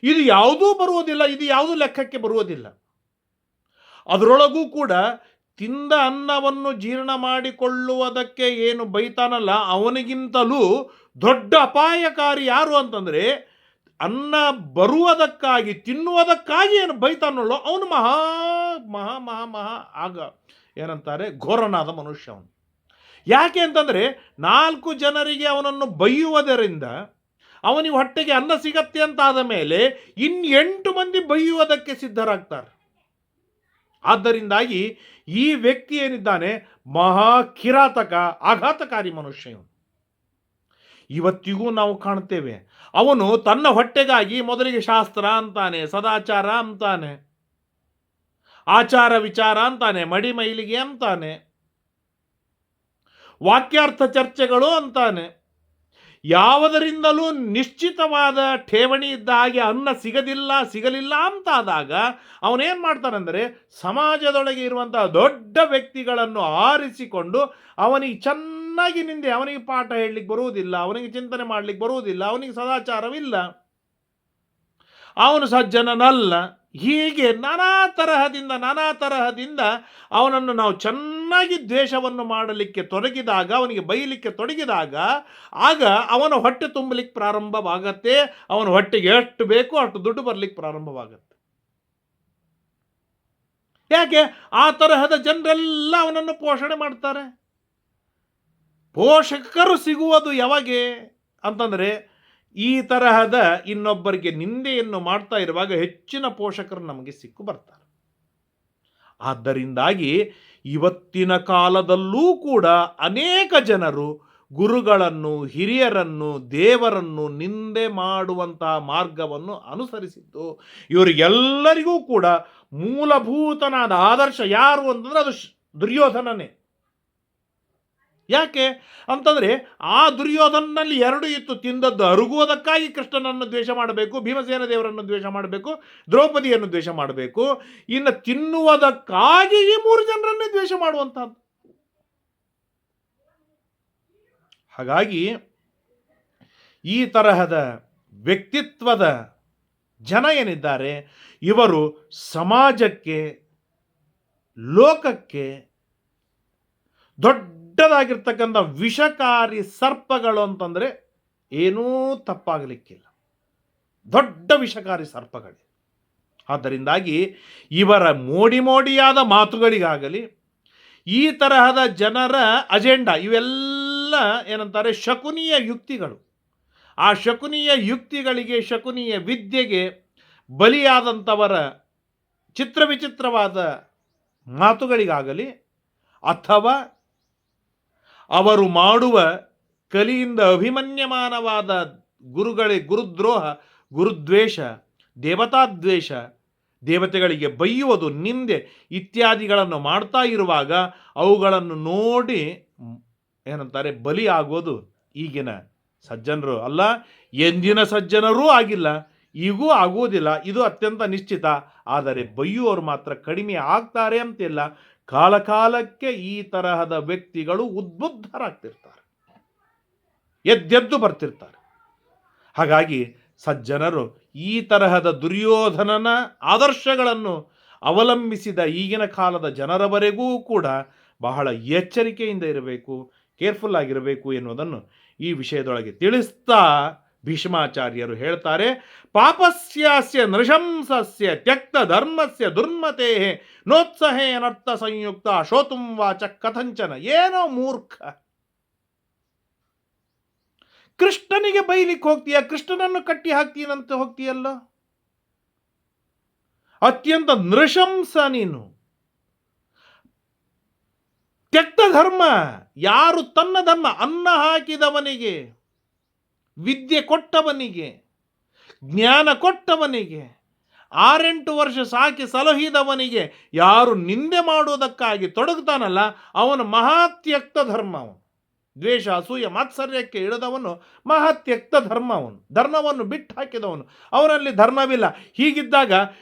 ಇದು ಯಾವುದೂ ಬರುವುದಿಲ್ಲ. ಇದು ಯಾವುದೂ ಲೆಕ್ಕಕ್ಕೆ ಬರುವುದಿಲ್ಲ. ಅದರೊಳಗೂ ಕೂಡ ತಿಂದ ಅನ್ನವನ್ನು ಜೀರ್ಣ ಮಾಡಿಕೊಳ್ಳುವುದಕ್ಕೆ ಏನು ಬೈತಾನಲ್ಲ, ಅವನಿಗಿಂತಲೂ ದೊಡ್ಡ ಅಪಾಯಕಾರಿ ಯಾರು ಅಂತಂದರೆ ಅನ್ನ ಬರುವುದಕ್ಕಾಗಿ ತಿನ್ನುವುದಕ್ಕಾಗಿ ಏನು ಬೈತಾನಲ್ಲೋ ಅವನು ಮಹಾ ಮಹಾ ಮಹಾ ಮಹಾ ಆಗ ಏನಂತಾರೆ ಘೋರನಾದ ಮನುಷ್ಯ ಅವನು. ಯಾಕೆ ಅಂತಂದರೆ 4 ಜನರಿಗೆ ಅವನನ್ನು ಬೈಯುವುದರಿಂದ ಅವನಿಗೆ ಹೊಟ್ಟೆಗೆ ಅನ್ನ ಸಿಗತ್ತೆ ಅಂತಾದ ಮೇಲೆ 8 ಮಂದಿ ಬೈಯುವುದಕ್ಕೆ ಸಿದ್ಧರಾಗ್ತಾರೆ. ಆದ್ದರಿಂದಾಗಿ ಈ ವ್ಯಕ್ತಿ ಏನಿದ್ದಾನೆ ಮಹಾ ಕಿರಾತಕ ಆಘಾತಕಾರಿ ಮನುಷ್ಯ. ಇವತ್ತಿಗೂ ನಾವು ಕಾಣ್ತೇವೆ, ಅವನು ತನ್ನ ಹೊಟ್ಟೆಗಾಗಿ ಮೊದಲಿಗೆ ಶಾಸ್ತ್ರ ಅಂತಾನೆ, ಸದಾಚಾರ ಅಂತಾನೆ, ಆಚಾರ ವಿಚಾರ ಅಂತಾನೆ, ಮಡಿ ಮೈಲಿಗೆ ಅಂತಾನೆ, ವಾಕ್ಯಾರ್ಥ ಚರ್ಚೆಗಳು ಅಂತಾನೆ. ಯಾವುದರಿಂದಲೂ ನಿಶ್ಚಿತವಾದ ಠೇವಣಿ ಇದ್ದ ಹಾಗೆ ಅನ್ನ ಸಿಗಲಿಲ್ಲ ಅಂತಾದಾಗ ಅವನೇನು ಮಾಡ್ತಾನೆಂದರೆ ಸಮಾಜದೊಳಗೆ ಇರುವಂತಹ ದೊಡ್ಡ ವ್ಯಕ್ತಿಗಳನ್ನು ಆರಿಸಿಕೊಂಡು ಅವನಿಗೆ ಚೆನ್ನಾಗಿ ನಿಂದೆ, ಅವನಿಗೆ ಪಾಠ ಹೇಳಲಿಕ್ಕೆ ಬರುವುದಿಲ್ಲ, ಅವನಿಗೆ ಚಿಂತನೆ ಮಾಡಲಿಕ್ಕೆ ಬರುವುದಿಲ್ಲ, ಅವನಿಗೆ ಸದಾಚಾರವಿಲ್ಲ, ಅವನು ಸಜ್ಜನನಲ್ಲ, ಹೀಗೆ ನಾನಾ ತರಹದಿಂದ ಅವನನ್ನು ನಾವು ಚೆನ್ನಾಗಿ ದ್ವೇಷವನ್ನು ಮಾಡಲಿಕ್ಕೆ ತೊಡಗಿದಾಗ, ಅವನಿಗೆ ಬೈಯಲಿಕ್ಕೆ ತೊಡಗಿದಾಗ ಆಗ ಅವನ ಹೊಟ್ಟೆ ತುಂಬಲಿಕ್ಕೆ ಪ್ರಾರಂಭವಾಗತ್ತೆ. ಅವನ ಹೊಟ್ಟೆಗೆ ಎಷ್ಟು ಬೇಕೋ ಅಷ್ಟು ದುಡ್ಡು ಬರಲಿಕ್ಕೆ ಪ್ರಾರಂಭವಾಗತ್ತೆ. ಯಾಕೆ? ಆ ತರಹದ ಜನರೆಲ್ಲ ಅವನನ್ನು ಪೋಷಣೆ ಮಾಡ್ತಾರೆ. ಪೋಷಕರು ಸಿಗುವುದು ಯಾವಾಗೆ ಅಂತಂದರೆ ಈ ತರಹದ ಇನ್ನೊಬ್ಬರಿಗೆ ನಿಂದೆಯನ್ನು ಮಾಡ್ತಾ ಇರುವಾಗ ಹೆಚ್ಚಿನ ಪೋಷಕರು ನಮಗೆ ಸಿಕ್ಕು ಬರ್ತಾರೆ. ಆದ್ದರಿಂದಾಗಿ ಇವತ್ತಿನ ಕಾಲದಲ್ಲೂ ಕೂಡ ಅನೇಕ ಜನರು ಗುರುಗಳನ್ನು, ಹಿರಿಯರನ್ನು, ದೇವರನ್ನು ನಿಂದೆ ಮಾಡುವಂತಹ ಮಾರ್ಗವನ್ನು ಅನುಸರಿಸಿದ್ದು ಇವರಿಗೆಲ್ಲರಿಗೂ ಕೂಡ ಮೂಲಭೂತನಾದ ಆದರ್ಶ ಯಾರು ಅಂತಂದರೆ ಅದು ದುರ್ಯೋಧನನೇ. ಯಾಕೆ ಅಂತಂದರೆ ಆ ದುರ್ಯೋಧನಲ್ಲಿ 2 ಇತ್ತು. ತಿಂದದ್ದು ಅರುಗುವುದಕ್ಕಾಗಿ ಕೃಷ್ಣನನ್ನು ದ್ವೇಷ ಮಾಡಬೇಕು, ಭೀಮಸೇನ ದೇವರನ್ನು ದ್ವೇಷ ಮಾಡಬೇಕು, ದ್ರೌಪದಿಯನ್ನು ದ್ವೇಷ ಮಾಡಬೇಕು, ಇನ್ನು ತಿನ್ನುವುದಕ್ಕಾಗಿ ಈ 3 ಜನರನ್ನೇ ದ್ವೇಷ ಮಾಡುವಂಥದ್ದು. ಹಾಗಾಗಿ ಈ ತರಹದ ವ್ಯಕ್ತಿತ್ವದ ಜನ ಏನಿದ್ದಾರೆ ಇವರು ಸಮಾಜಕ್ಕೆ, ಲೋಕಕ್ಕೆ ದೊಡ್ಡದಾಗಿರ್ತಕ್ಕಂಥ ವಿಷಕಾರಿ ಸರ್ಪಗಳು ಅಂತಂದರೆ ಏನೂ ತಪ್ಪಾಗಲಿಕ್ಕಿಲ್ಲ. ದೊಡ್ಡ ವಿಷಕಾರಿ ಸರ್ಪಗಳೇ. ಆದ್ದರಿಂದಾಗಿ ಇವರ ಮೋಡಿಯಾದ ಮಾತುಗಳಿಗಾಗಲಿ, ಈ ತರಹದ ಜನರ ಅಜೆಂಡಾ ಇವೆಲ್ಲ ಏನಂತಾರೆ ಶಕುನಿಯ ಯುಕ್ತಿಗಳು. ಆ ಶಕುನಿಯ ಯುಕ್ತಿಗಳಿಗೆ, ಶಕುನಿಯ ವಿದ್ಯೆಗೆ ಬಲಿಯಾದಂಥವರ ಚಿತ್ರವಿಚಿತ್ರವಾದ ಮಾತುಗಳಿಗಾಗಲಿ ಅಥವಾ ಅವರು ಮಾಡುವ ಕಲಿಯಿಂದ ಅಭಿಮನ್ಯಮಾನವಾದ ಗುರುದ್ರೋಹ, ಗುರುದ್ವೇಷ, ದೇವತಾದ್ವೇಷ, ದೇವತೆಗಳಿಗೆ ಬೈಯುವುದು, ನಿಂದೆ ಇತ್ಯಾದಿಗಳನ್ನು ಮಾಡ್ತಾ ಇರುವಾಗ ಅವುಗಳನ್ನು ನೋಡಿ ಏನಂತಾರೆ ಬಲಿಯಾಗೋದು ಈಗಿನ ಸಜ್ಜನರು ಅಲ್ಲ, ಎಂದಿನ ಸಜ್ಜನರೂ ಆಗಿಲ್ಲ, ಈಗೂ ಆಗುವುದಿಲ್ಲ. ಇದು ಅತ್ಯಂತ ನಿಶ್ಚಿತ. ಆದರೆ ಬೈಯುವವರು ಮಾತ್ರ ಕಡಿಮೆ ಆಗ್ತಾರೆ ಅಂತಿಲ್ಲ. ಕಾಲಕಾಲಕ್ಕೆ ಈ ತರಹದ ವ್ಯಕ್ತಿಗಳು ಉದ್ಬುದ್ಧರಾಗ್ತಿರ್ತಾರೆ, ಎದ್ದೆದ್ದು ಬರ್ತಿರ್ತಾರೆ. ಹಾಗಾಗಿ ಸಜ್ಜನರು ಈ ತರಹದ ದುರ್ಯೋಧನನ ಆದರ್ಶಗಳನ್ನು ಅವಲಂಬಿಸಿದ ಈಗಿನ ಕಾಲದ ಜನರವರೆಗೂ ಕೂಡ ಬಹಳ ಎಚ್ಚರಿಕೆಯಿಂದ ಇರಬೇಕು, ಕೇರ್ಫುಲ್ ಆಗಿರಬೇಕು ಎನ್ನುವುದನ್ನು ಈ ವಿಷಯದೊಳಗೆ ತಿಳಿಸ್ತಾ ಭೀಷ್ಮಾಚಾರ್ಯರು ಹೇಳ್ತಾರೆ, ಪಾಪಸ್ಯಾಸ್ಯ ನೃಶಂಸಸ್ಯ ತ್ಯಕ್ತ ಧರ್ಮಸ್ಯ ದುರ್ಮತೆ ನೋತ್ಸಹೇ ಅನರ್ಥ ಸಂಯುಕ್ತ ಶೋತುಂ ವಾಚ ಕಥಂಚನ. ಏನೋ ಮೂರ್ಖ, ಕೃಷ್ಣನಿಗೆ ಬೈಲಿಕ್ಕೆ ಹೋಗ್ತೀಯ, ಕೃಷ್ಣನನ್ನು ಕಟ್ಟಿ ಹಾಕ್ತೀನಂತ ಹೋಗ್ತೀಯಲ್ಲ, ಅತ್ಯಂತ ನೃಶಂಸ ನೀನು. ತ್ಯಕ್ತ ಧರ್ಮ, ಯಾರು ತನ್ನ ಧರ್ಮ ಅನ್ನ ಹಾಕಿದವನಿಗೆ, ವಿದ್ಯೆ ಕೊಟ್ಟವನಿಗೆ, ಜ್ಞಾನ ಕೊಟ್ಟವನಿಗೆ, 6-8 ವರ್ಷ ಸಾಕಿ ಸಲಹಿದವನಿಗೆ ಯಾರು ನಿಂದೆ ಮಾಡುವುದಕ್ಕಾಗಿ ತೊಡಗುತ್ತಾನಲ್ಲ ಅವನು ಮಹಾತ್ಯಕ್ತ ಧರ್ಮ. ಅವನು ದ್ವೇಷ, ಅಸೂಯ, ಮಾತ್ಸರ್ಯಕ್ಕೆ ಇಳಿದವನು ಮಹಾತ್ಯಕ್ತ ಧರ್ಮ. ಅವನು ಧರ್ಮವನ್ನು ಬಿಟ್ಟು ಹಾಕಿದವನು, ಅವನಲ್ಲಿ ಧರ್ಮವಿಲ್ಲ. ಹೀಗಿದ್ದಾಗ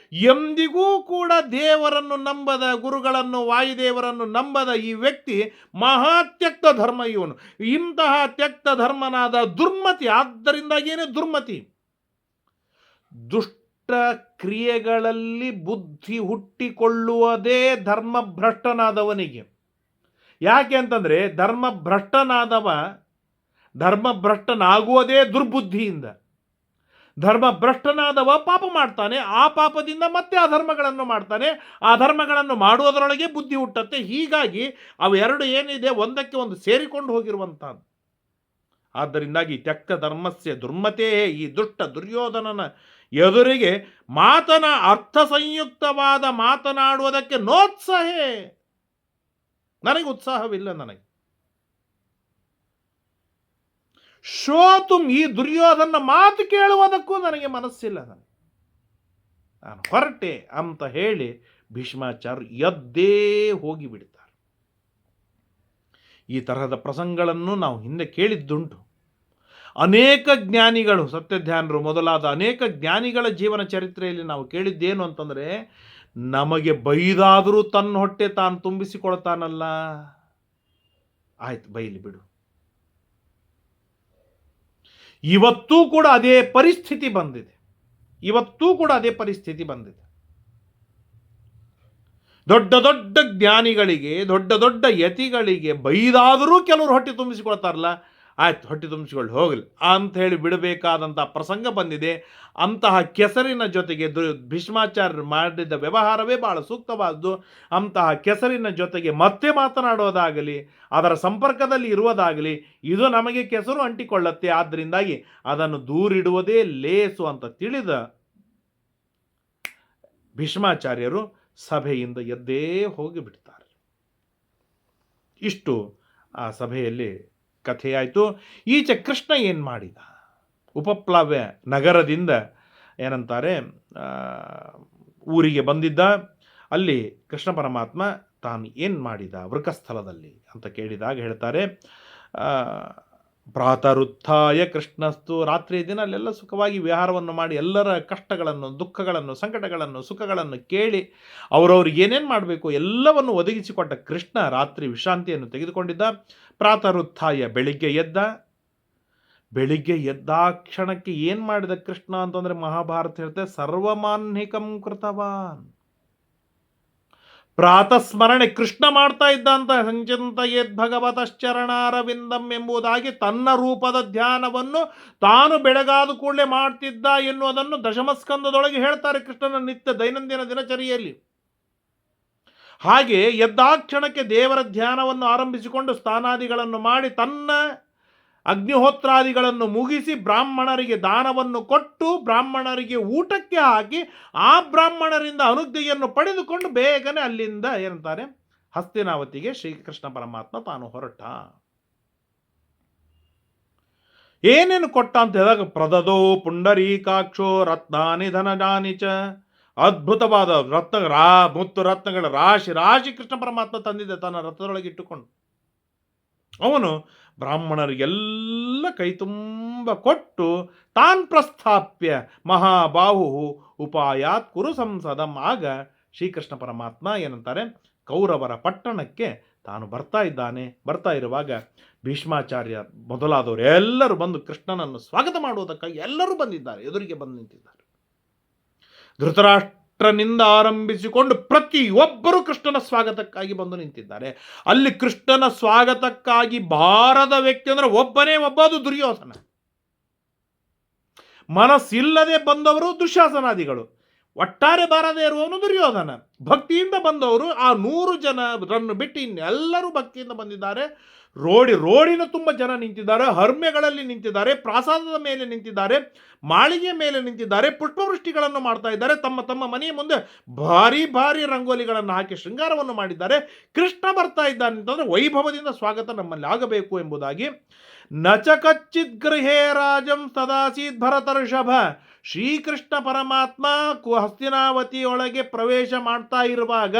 ಎಂದಿಗೂ ಕೂಡ ದೇವರನ್ನು ನಂಬದ, ಗುರುಗಳನ್ನು, ವಾಯುದೇವರನ್ನು ನಂಬದ ಈ ವ್ಯಕ್ತಿ ಮಹಾತ್ಯಕ್ತ ಧರ್ಮ ಇವನು. ಇಂತಹ ತ್ಯಕ್ತ ಧರ್ಮನಾದ ದುರ್ಮತಿ. ಆದ್ದರಿಂದಾಗೇನೆ ದುರ್ಮತಿ, ದುಷ್ಟ ಕ್ರಿಯೆಗಳಲ್ಲಿ ಬುದ್ಧಿ ಹುಟ್ಟಿಕೊಳ್ಳುವುದೇ ಧರ್ಮಭ್ರಷ್ಟನಾದವನಿಗೆ. ಯಾಕೆ ಅಂತಂದರೆ ಧರ್ಮಭ್ರಷ್ಟನಾದವ ಧರ್ಮಭ್ರಷ್ಟನಾಗುವುದೇ ದುರ್ಬುದ್ಧಿಯಿಂದ. ಧರ್ಮಭ್ರಷ್ಟನಾದವ ಪಾಪ ಮಾಡ್ತಾನೆ, ಆ ಪಾಪದಿಂದ ಮತ್ತೆ ಅಧರ್ಮಗಳನ್ನು ಮಾಡ್ತಾನೆ, ಆ ಧರ್ಮಗಳನ್ನು ಮಾಡುವುದರೊಳಗೆ ಬುದ್ಧಿ ಹುಟ್ಟತ್ತೆ. ಹೀಗಾಗಿ ಅವೆರಡು ಏನಿದೆ ಒಂದಕ್ಕೆ ಒಂದು ಸೇರಿಕೊಂಡು ಹೋಗಿರುವಂಥದ್ದು. ಆದ್ದರಿಂದಾಗಿ ತ್ಯಕ್ತ ಧರ್ಮಸ್ಯ ದುರ್ಮತೇ, ಈ ದುಷ್ಟ ದುರ್ಯೋಧನನ ಎದುರಿಗೆ ಅರ್ಥ ಸಂಯುಕ್ತವಾದ ಮಾತನಾಡುವುದಕ್ಕೆ ನೋತ್ಸಾಹೇ, ನನಗೆ ಉತ್ಸಾಹವಿಲ್ಲ. ನನಗೆ ಶೋತುಂ, ಈ ದುರ್ಯೋಧನ ಮಾತು ಕೇಳುವುದಕ್ಕೂ ನನಗೆ ಮನಸ್ಸಿಲ್ಲ. ನಾನು ಹೊರಟೆ ಅಂತ ಹೇಳಿ ಭೀಷ್ಮಾಚಾರ್ಯ ಎದ್ದೇ ಹೋಗಿಬಿಡ್ತಾರೆ. ಈ ತರಹದ ಪ್ರಸಂಗಗಳನ್ನು ನಾವು ಹಿಂದೆ ಕೇಳಿದ್ದುಂಟು. ಅನೇಕ ಜ್ಞಾನಿಗಳು, ಸತ್ಯಧ್ಯಾನರು ಮೊದಲಾದ ಅನೇಕ ಜ್ಞಾನಿಗಳ ಜೀವನ ಚರಿತ್ರೆಯಲ್ಲಿ ನಾವು ಕೇಳಿದ್ದೇನು ಅಂತಂದರೆ, ನಮಗೆ ಬೈದಾದರೂ ತನ್ನ ಹೊಟ್ಟೆ ತಾನು ತುಂಬಿಸಿಕೊಳ್ತಾನಲ್ಲ, ಆಯ್ತು ಬೈಲಿ ಬಿಡು. ಇವತ್ತೂ ಕೂಡ ಅದೇ ಪರಿಸ್ಥಿತಿ ಬಂದಿದೆ. ದೊಡ್ಡ ದೊಡ್ಡ ಜ್ಞಾನಿಗಳಿಗೆ, ದೊಡ್ಡ ದೊಡ್ಡ ಯತಿಗಳಿಗೆ ಬೈದಾದರೂ ಕೆಲವರು ಹೊಟ್ಟೆ ತುಂಬಿಸಿಕೊಳ್ತಾರಲ್ಲ, ಆಯ್ತು ಹೊಟ್ಟೆ ತುಂಬಿಸಿಕೊಂಡು ಹೋಗಲಿ ಅಂತ ಹೇಳಿ ಬಿಡಬೇಕಾದಂಥ ಪ್ರಸಂಗ ಬಂದಿದೆ. ಅಂತಹ ಕೆಸರಿನ ಜೊತೆಗೆ ಭೀಷ್ಮಾಚಾರ್ಯರು ಮಾಡಿದ ವ್ಯವಹಾರವೇ ಬಹಳ ಸೂಕ್ತವಾದ್ದು. ಅಂತಹ ಕೆಸರಿನ ಜೊತೆಗೆ ಮತ್ತೆ ಮಾತನಾಡೋದಾಗಲಿ, ಅದರ ಸಂಪರ್ಕದಲ್ಲಿ ಇರುವುದಾಗಲಿ, ಇದು ನಮಗೆ ಕೆಸರು ಅಂಟಿಕೊಳ್ಳುತ್ತೆ. ಆದ್ದರಿಂದಾಗಿ ಅದನ್ನು ದೂರಿಡುವುದೇ ಲೇಸು ಅಂತ ತಿಳಿದ ಭೀಷ್ಮಾಚಾರ್ಯರು ಸಭೆಯಿಂದ ಎದ್ದೇ ಹೋಗಿಬಿಡ್ತಾರೆ. ಇಷ್ಟು ಆ ಸಭೆಯಲ್ಲಿ ಕಥೆಯಾಯಿತು. ಈಚೆ ಕೃಷ್ಣ ಏನು ಮಾಡಿದ? ಉಪಪ್ಲವ್ಯ ನಗರದಿಂದ ಏನಂತಾರೆ ಊರಿಗೆ ಬಂದಿದ್ದ. ಅಲ್ಲಿ ಕೃಷ್ಣ ಪರಮಾತ್ಮ ತಾನು ಏನು ಮಾಡಿದ ವೃಕಸ್ಥಲದಲ್ಲಿ ಅಂತ ಕೇಳಿದಾಗ ಹೇಳ್ತಾರೆ, ಪ್ರಾತರುತ್ಥಾಯ ಕೃಷ್ಣಸ್ತು, ರಾತ್ರಿ ದಿನ ಅಲ್ಲೆಲ್ಲ ಸುಖವಾಗಿ ವಿಹಾರವನ್ನು ಮಾಡಿ ಎಲ್ಲರ ಕಷ್ಟಗಳನ್ನು, ದುಃಖಗಳನ್ನು, ಸಂಕಟಗಳನ್ನು, ಸುಖಗಳನ್ನು ಕೇಳಿ ಅವರವ್ರಿಗೆ ಏನೇನು ಮಾಡಬೇಕು ಎಲ್ಲವನ್ನು ಒದಗಿಸಿಕೊಟ್ಟ ಕೃಷ್ಣ ರಾತ್ರಿ ವಿಶ್ರಾಂತಿಯನ್ನು ತೆಗೆದುಕೊಂಡಿದ್ದ. ಪ್ರಾತರುತ್ಥಾಯ, ಬೆಳಿಗ್ಗೆ ಎದ್ದಾಕ್ಷಣಕ್ಕೆ ಏನು ಮಾಡಿದ ಕೃಷ್ಣ ಅಂತಂದರೆ, ಮಹಾಭಾರತ ಹೇಳ್ತೆ ಸರ್ವಮಾನ್ಹಿಕಂ ಕೃತವಾನ್. ಪ್ರಾತಸ್ಮರಣೆ ಕೃಷ್ಣ ಮಾಡ್ತಾ ಇದ್ದ ಅಂತ ಸಂಚಿಂತಯೇದ್ ಭಗವತಶ್ಚರಣಾರವಿಂದಂ ಎಂಬುದಾಗಿ ತನ್ನ ರೂಪದ ಧ್ಯಾನವನ್ನು ತಾನು ಬೆಳಗಾದ ಕೂಡಲೇ ಮಾಡ್ತಿದ್ದ ಎನ್ನುವುದನ್ನು ದಶಮಸ್ಕಂದದೊಳಗೆ ಹೇಳ್ತಾರೆ ಕೃಷ್ಣನ ನಿತ್ಯ ದೈನಂದಿನ ದಿನಚರಿಯಲ್ಲಿ. ಹಾಗೆ ಎದ್ದಾಕ್ಷಣಕ್ಕೆ ದೇವರ ಧ್ಯಾನವನ್ನು ಆರಂಭಿಸಿಕೊಂಡು ಸ್ನಾನಾದಿಗಳನ್ನು ಮಾಡಿ ತನ್ನ ಅಗ್ನಿಹೋತ್ರಾದಿಗಳನ್ನು ಮುಗಿಸಿ ಬ್ರಾಹ್ಮಣರಿಗೆ ದಾನವನ್ನು ಕೊಟ್ಟು ಬ್ರಾಹ್ಮಣರಿಗೆ ಊಟಕ್ಕೆ ಹಾಕಿ ಆ ಬ್ರಾಹ್ಮಣರಿಂದ ಅನುಜ್ಞೆಯನ್ನು ಪಡೆದುಕೊಂಡು ಬೇಗನೆ ಅಲ್ಲಿಂದ ಏನಂತಾರೆ ಹಸ್ತಿನಾವತಿಗೆ ಶ್ರೀಕೃಷ್ಣ ಪರಮಾತ್ಮ ತಾನು ಹೊರಟ. ಏನೇನು ಕೊಟ್ಟ ಅಂತ ಹೇಳಿದಾಗ, ಪ್ರದದೋ ಪುಂಡರೀಕಾಕ್ಷೋ ರತ್ನಾನಿ ಧನಜಾನಿ ಚ, ಅದ್ಭುತವಾದ ಮುತ್ತು ರತ್ನಗಳ ರಾಶಿ ಕೃಷ್ಣ ಪರಮಾತ್ಮ ತಂದಿದ್ದ ತನ್ನ ರಥದೊಳಗೆ ಇಟ್ಟುಕೊಂಡು. ಅವನು ಬ್ರಾಹ್ಮಣರಿಗೆಲ್ಲ ಕೈ ತುಂಬ ಕೊಟ್ಟು ತಾನ್ ಪ್ರಸ್ಥಾಪ್ಯ ಮಹಾಬಾಹು ಉಪಾಯಾತ್ ಕುರು ಸಂಸದಂ. ಆಗ ಶ್ರೀಕೃಷ್ಣ ಪರಮಾತ್ಮ ಏನಂತಾರೆ ಕೌರವರ ಪಟ್ಟಣಕ್ಕೆ ತಾನು ಬರ್ತಾ ಇರುವಾಗ ಭೀಷ್ಮಾಚಾರ್ಯ ಮೊದಲಾದವರು ಎಲ್ಲರೂ ಬಂದು ಕೃಷ್ಣನನ್ನು ಸ್ವಾಗತ ಮಾಡುವುದಕ್ಕಾಗಿ ಎಲ್ಲರೂ ಬಂದಿದ್ದಾರೆ, ಎದುರಿಗೆ ಬಂದು ನಿಂತಿದ್ದಾರೆ. ಧೃತರಾಷ್ಟ್ರನಿಂದ ಆರಂಭಿಸಿಕೊಂಡು ಪ್ರತಿಯೊಬ್ಬರೂ ಕೃಷ್ಣನ ಸ್ವಾಗತಕ್ಕಾಗಿ ಬಂದು ನಿಂತಿದ್ದಾರೆ. ಅಲ್ಲಿ ಕೃಷ್ಣನ ಸ್ವಾಗತಕ್ಕಾಗಿ ಬಾರದ ವ್ಯಕ್ತಿ ಅಂದರೆ ಒಬ್ಬನೇ ಒಬ್ಬ, ಅದು ದುರ್ಯೋಧನ. ಮನಸ್ಸಿಲ್ಲದೆ ಬಂದವರು ದುಶ್ಯಾಸನಾದಿಗಳು, ಒಟ್ಟಾರೆ ಬಾರದೇ ಇರುವವನು ದುರ್ಯೋಧನ. ಭಕ್ತಿಯಿಂದ ಬಂದವರು ಆ 100 ಜನರನ್ನು ಬಿಟ್ಟು ಇನ್ನೆಲ್ಲರೂ ಭಕ್ತಿಯಿಂದ ಬಂದಿದ್ದಾರೆ. ರೋಡಿನ ತುಂಬ ಜನ ನಿಂತಿದ್ದಾರೆ, ಹರ್ಮ್ಯಗಳಲ್ಲಿ ನಿಂತಿದ್ದಾರೆ, ಪ್ರಾಸಾದದ ಮೇಲೆ ನಿಂತಿದ್ದಾರೆ, ಮಾಳಿಗೆ ಮೇಲೆ ನಿಂತಿದ್ದಾರೆ, ಪುಷ್ಪವೃಷ್ಟಿಗಳನ್ನು ಮಾಡ್ತಾ ಇದ್ದಾರೆ. ತಮ್ಮ ತಮ್ಮ ಮನೆಯ ಮುಂದೆ ಭಾರಿ ಭಾರಿ ರಂಗೋಲಿಗಳನ್ನು ಹಾಕಿ ಶೃಂಗಾರವನ್ನು ಮಾಡಿದ್ದಾರೆ. ಕೃಷ್ಣ ಬರ್ತಾ ಇದ್ದಾನೆ ಅಂತಂದರೆ ವೈಭವದಿಂದ ಸ್ವಾಗತ ನಮ್ಮಲ್ಲಿ ಆಗಬೇಕು ಎಂಬುದಾಗಿ. ನಚ ಕಚ್ಚಿತ್ ಗೃಹೇ ರಾಜಂ ಸದಾಸೀತ್ ಭರತರ್ಷಭ. ಶ್ರೀಕೃಷ್ಣ ಪರಮಾತ್ಮ ಹಸ್ತಿನಾವತಿಯೊಳಗೆ ಪ್ರವೇಶ ಮಾಡ್ತಾ ಇರುವಾಗ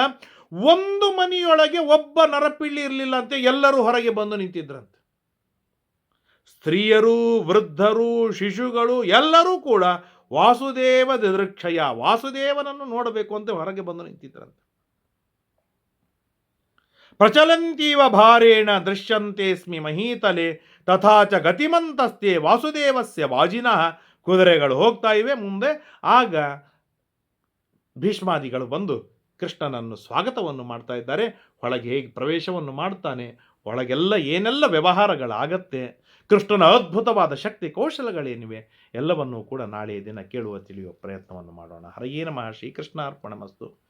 ಒಂದು ಮನೆಯೊಳಗೆ ಒಬ್ಬ ನರಪಿಳ್ಳಿ ಇರಲಿಲ್ಲ ಅಂತೆ, ಎಲ್ಲರೂ ಹೊರಗೆ ಬಂದು ನಿಂತಿದ್ರಂತೆ. ಸ್ತ್ರೀಯರು, ವೃದ್ಧರು, ಶಿಶುಗಳು ಎಲ್ಲರೂ ಕೂಡ ವಾಸುದೇವ ದಿದೃಕ್ಷಯ, ವಾಸುದೇವನನ್ನು ನೋಡಬೇಕು ಅಂತ ಹೊರಗೆ ಬಂದು ನಿಂತಿದ್ರಂತೆ. ಪ್ರಚಲಂತೀವ ಭಾರೇಣ ದೃಶ್ಯಂತೆ ಸ್ಮಿ ಮಹೀತಲೆ ತಥಾಚ ಗತಿಮಂತಸ್ತೆ ವಾಸುದೇವಸ್ಯ ವಾಜಿನಃ. ಕುದುರೆಗಳು ಹೋಗ್ತಾ ಇವೆ ಮುಂದೆ. ಆಗ ಭೀಷ್ಮಾದಿಗಳು ಬಂದು ಕೃಷ್ಣನನ್ನು ಸ್ವಾಗತವನ್ನು ಮಾಡ್ತಾ ಇದ್ದಾರೆ. ಒಳಗೆ ಹೇಗೆ ಪ್ರವೇಶವನ್ನು ಮಾಡ್ತಾನೆ, ಒಳಗೆಲ್ಲ ಏನೆಲ್ಲ ವ್ಯವಹಾರಗಳಾಗತ್ತೆ, ಕೃಷ್ಣನ ಅದ್ಭುತವಾದ ಶಕ್ತಿ ಕೌಶಲಗಳೇನಿವೆ ಎಲ್ಲವನ್ನೂ ಕೂಡ ನಾಳೆಯ ದಿನ ಕೇಳುವ ತಿಳಿಯುವ ಪ್ರಯತ್ನವನ್ನು ಮಾಡೋಣ. ಹರಯೇ ನಮಃ. ಶ್ರೀಕೃಷ್ಣಾರ್ಪಣಮಸ್ತು.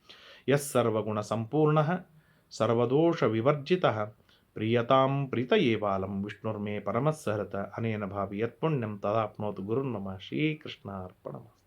ಯಸ್ಸರ್ವಗುಣ ಸಂಪೂರ್ಣ ಸರ್ವದೋಷ ವಿವರ್ಜಿತ ಪ್ರಿಯತಾಂ ಪ್ರೀತಯೇ ಬಾಲಂ ವಿಷ್ಣುರ್ಮೇ ಪರಮಸ್ಸಹೃತ ಅನೇನ ಭಾವಿ ಯತ್ಪುಣ್ಯಂ ತದಾಪ್ನೋತು ಗುರುರ್ನಮಃ. ಶ್ರೀಕೃಷ್ಣಾರ್ಪಣಮಸ್ತು.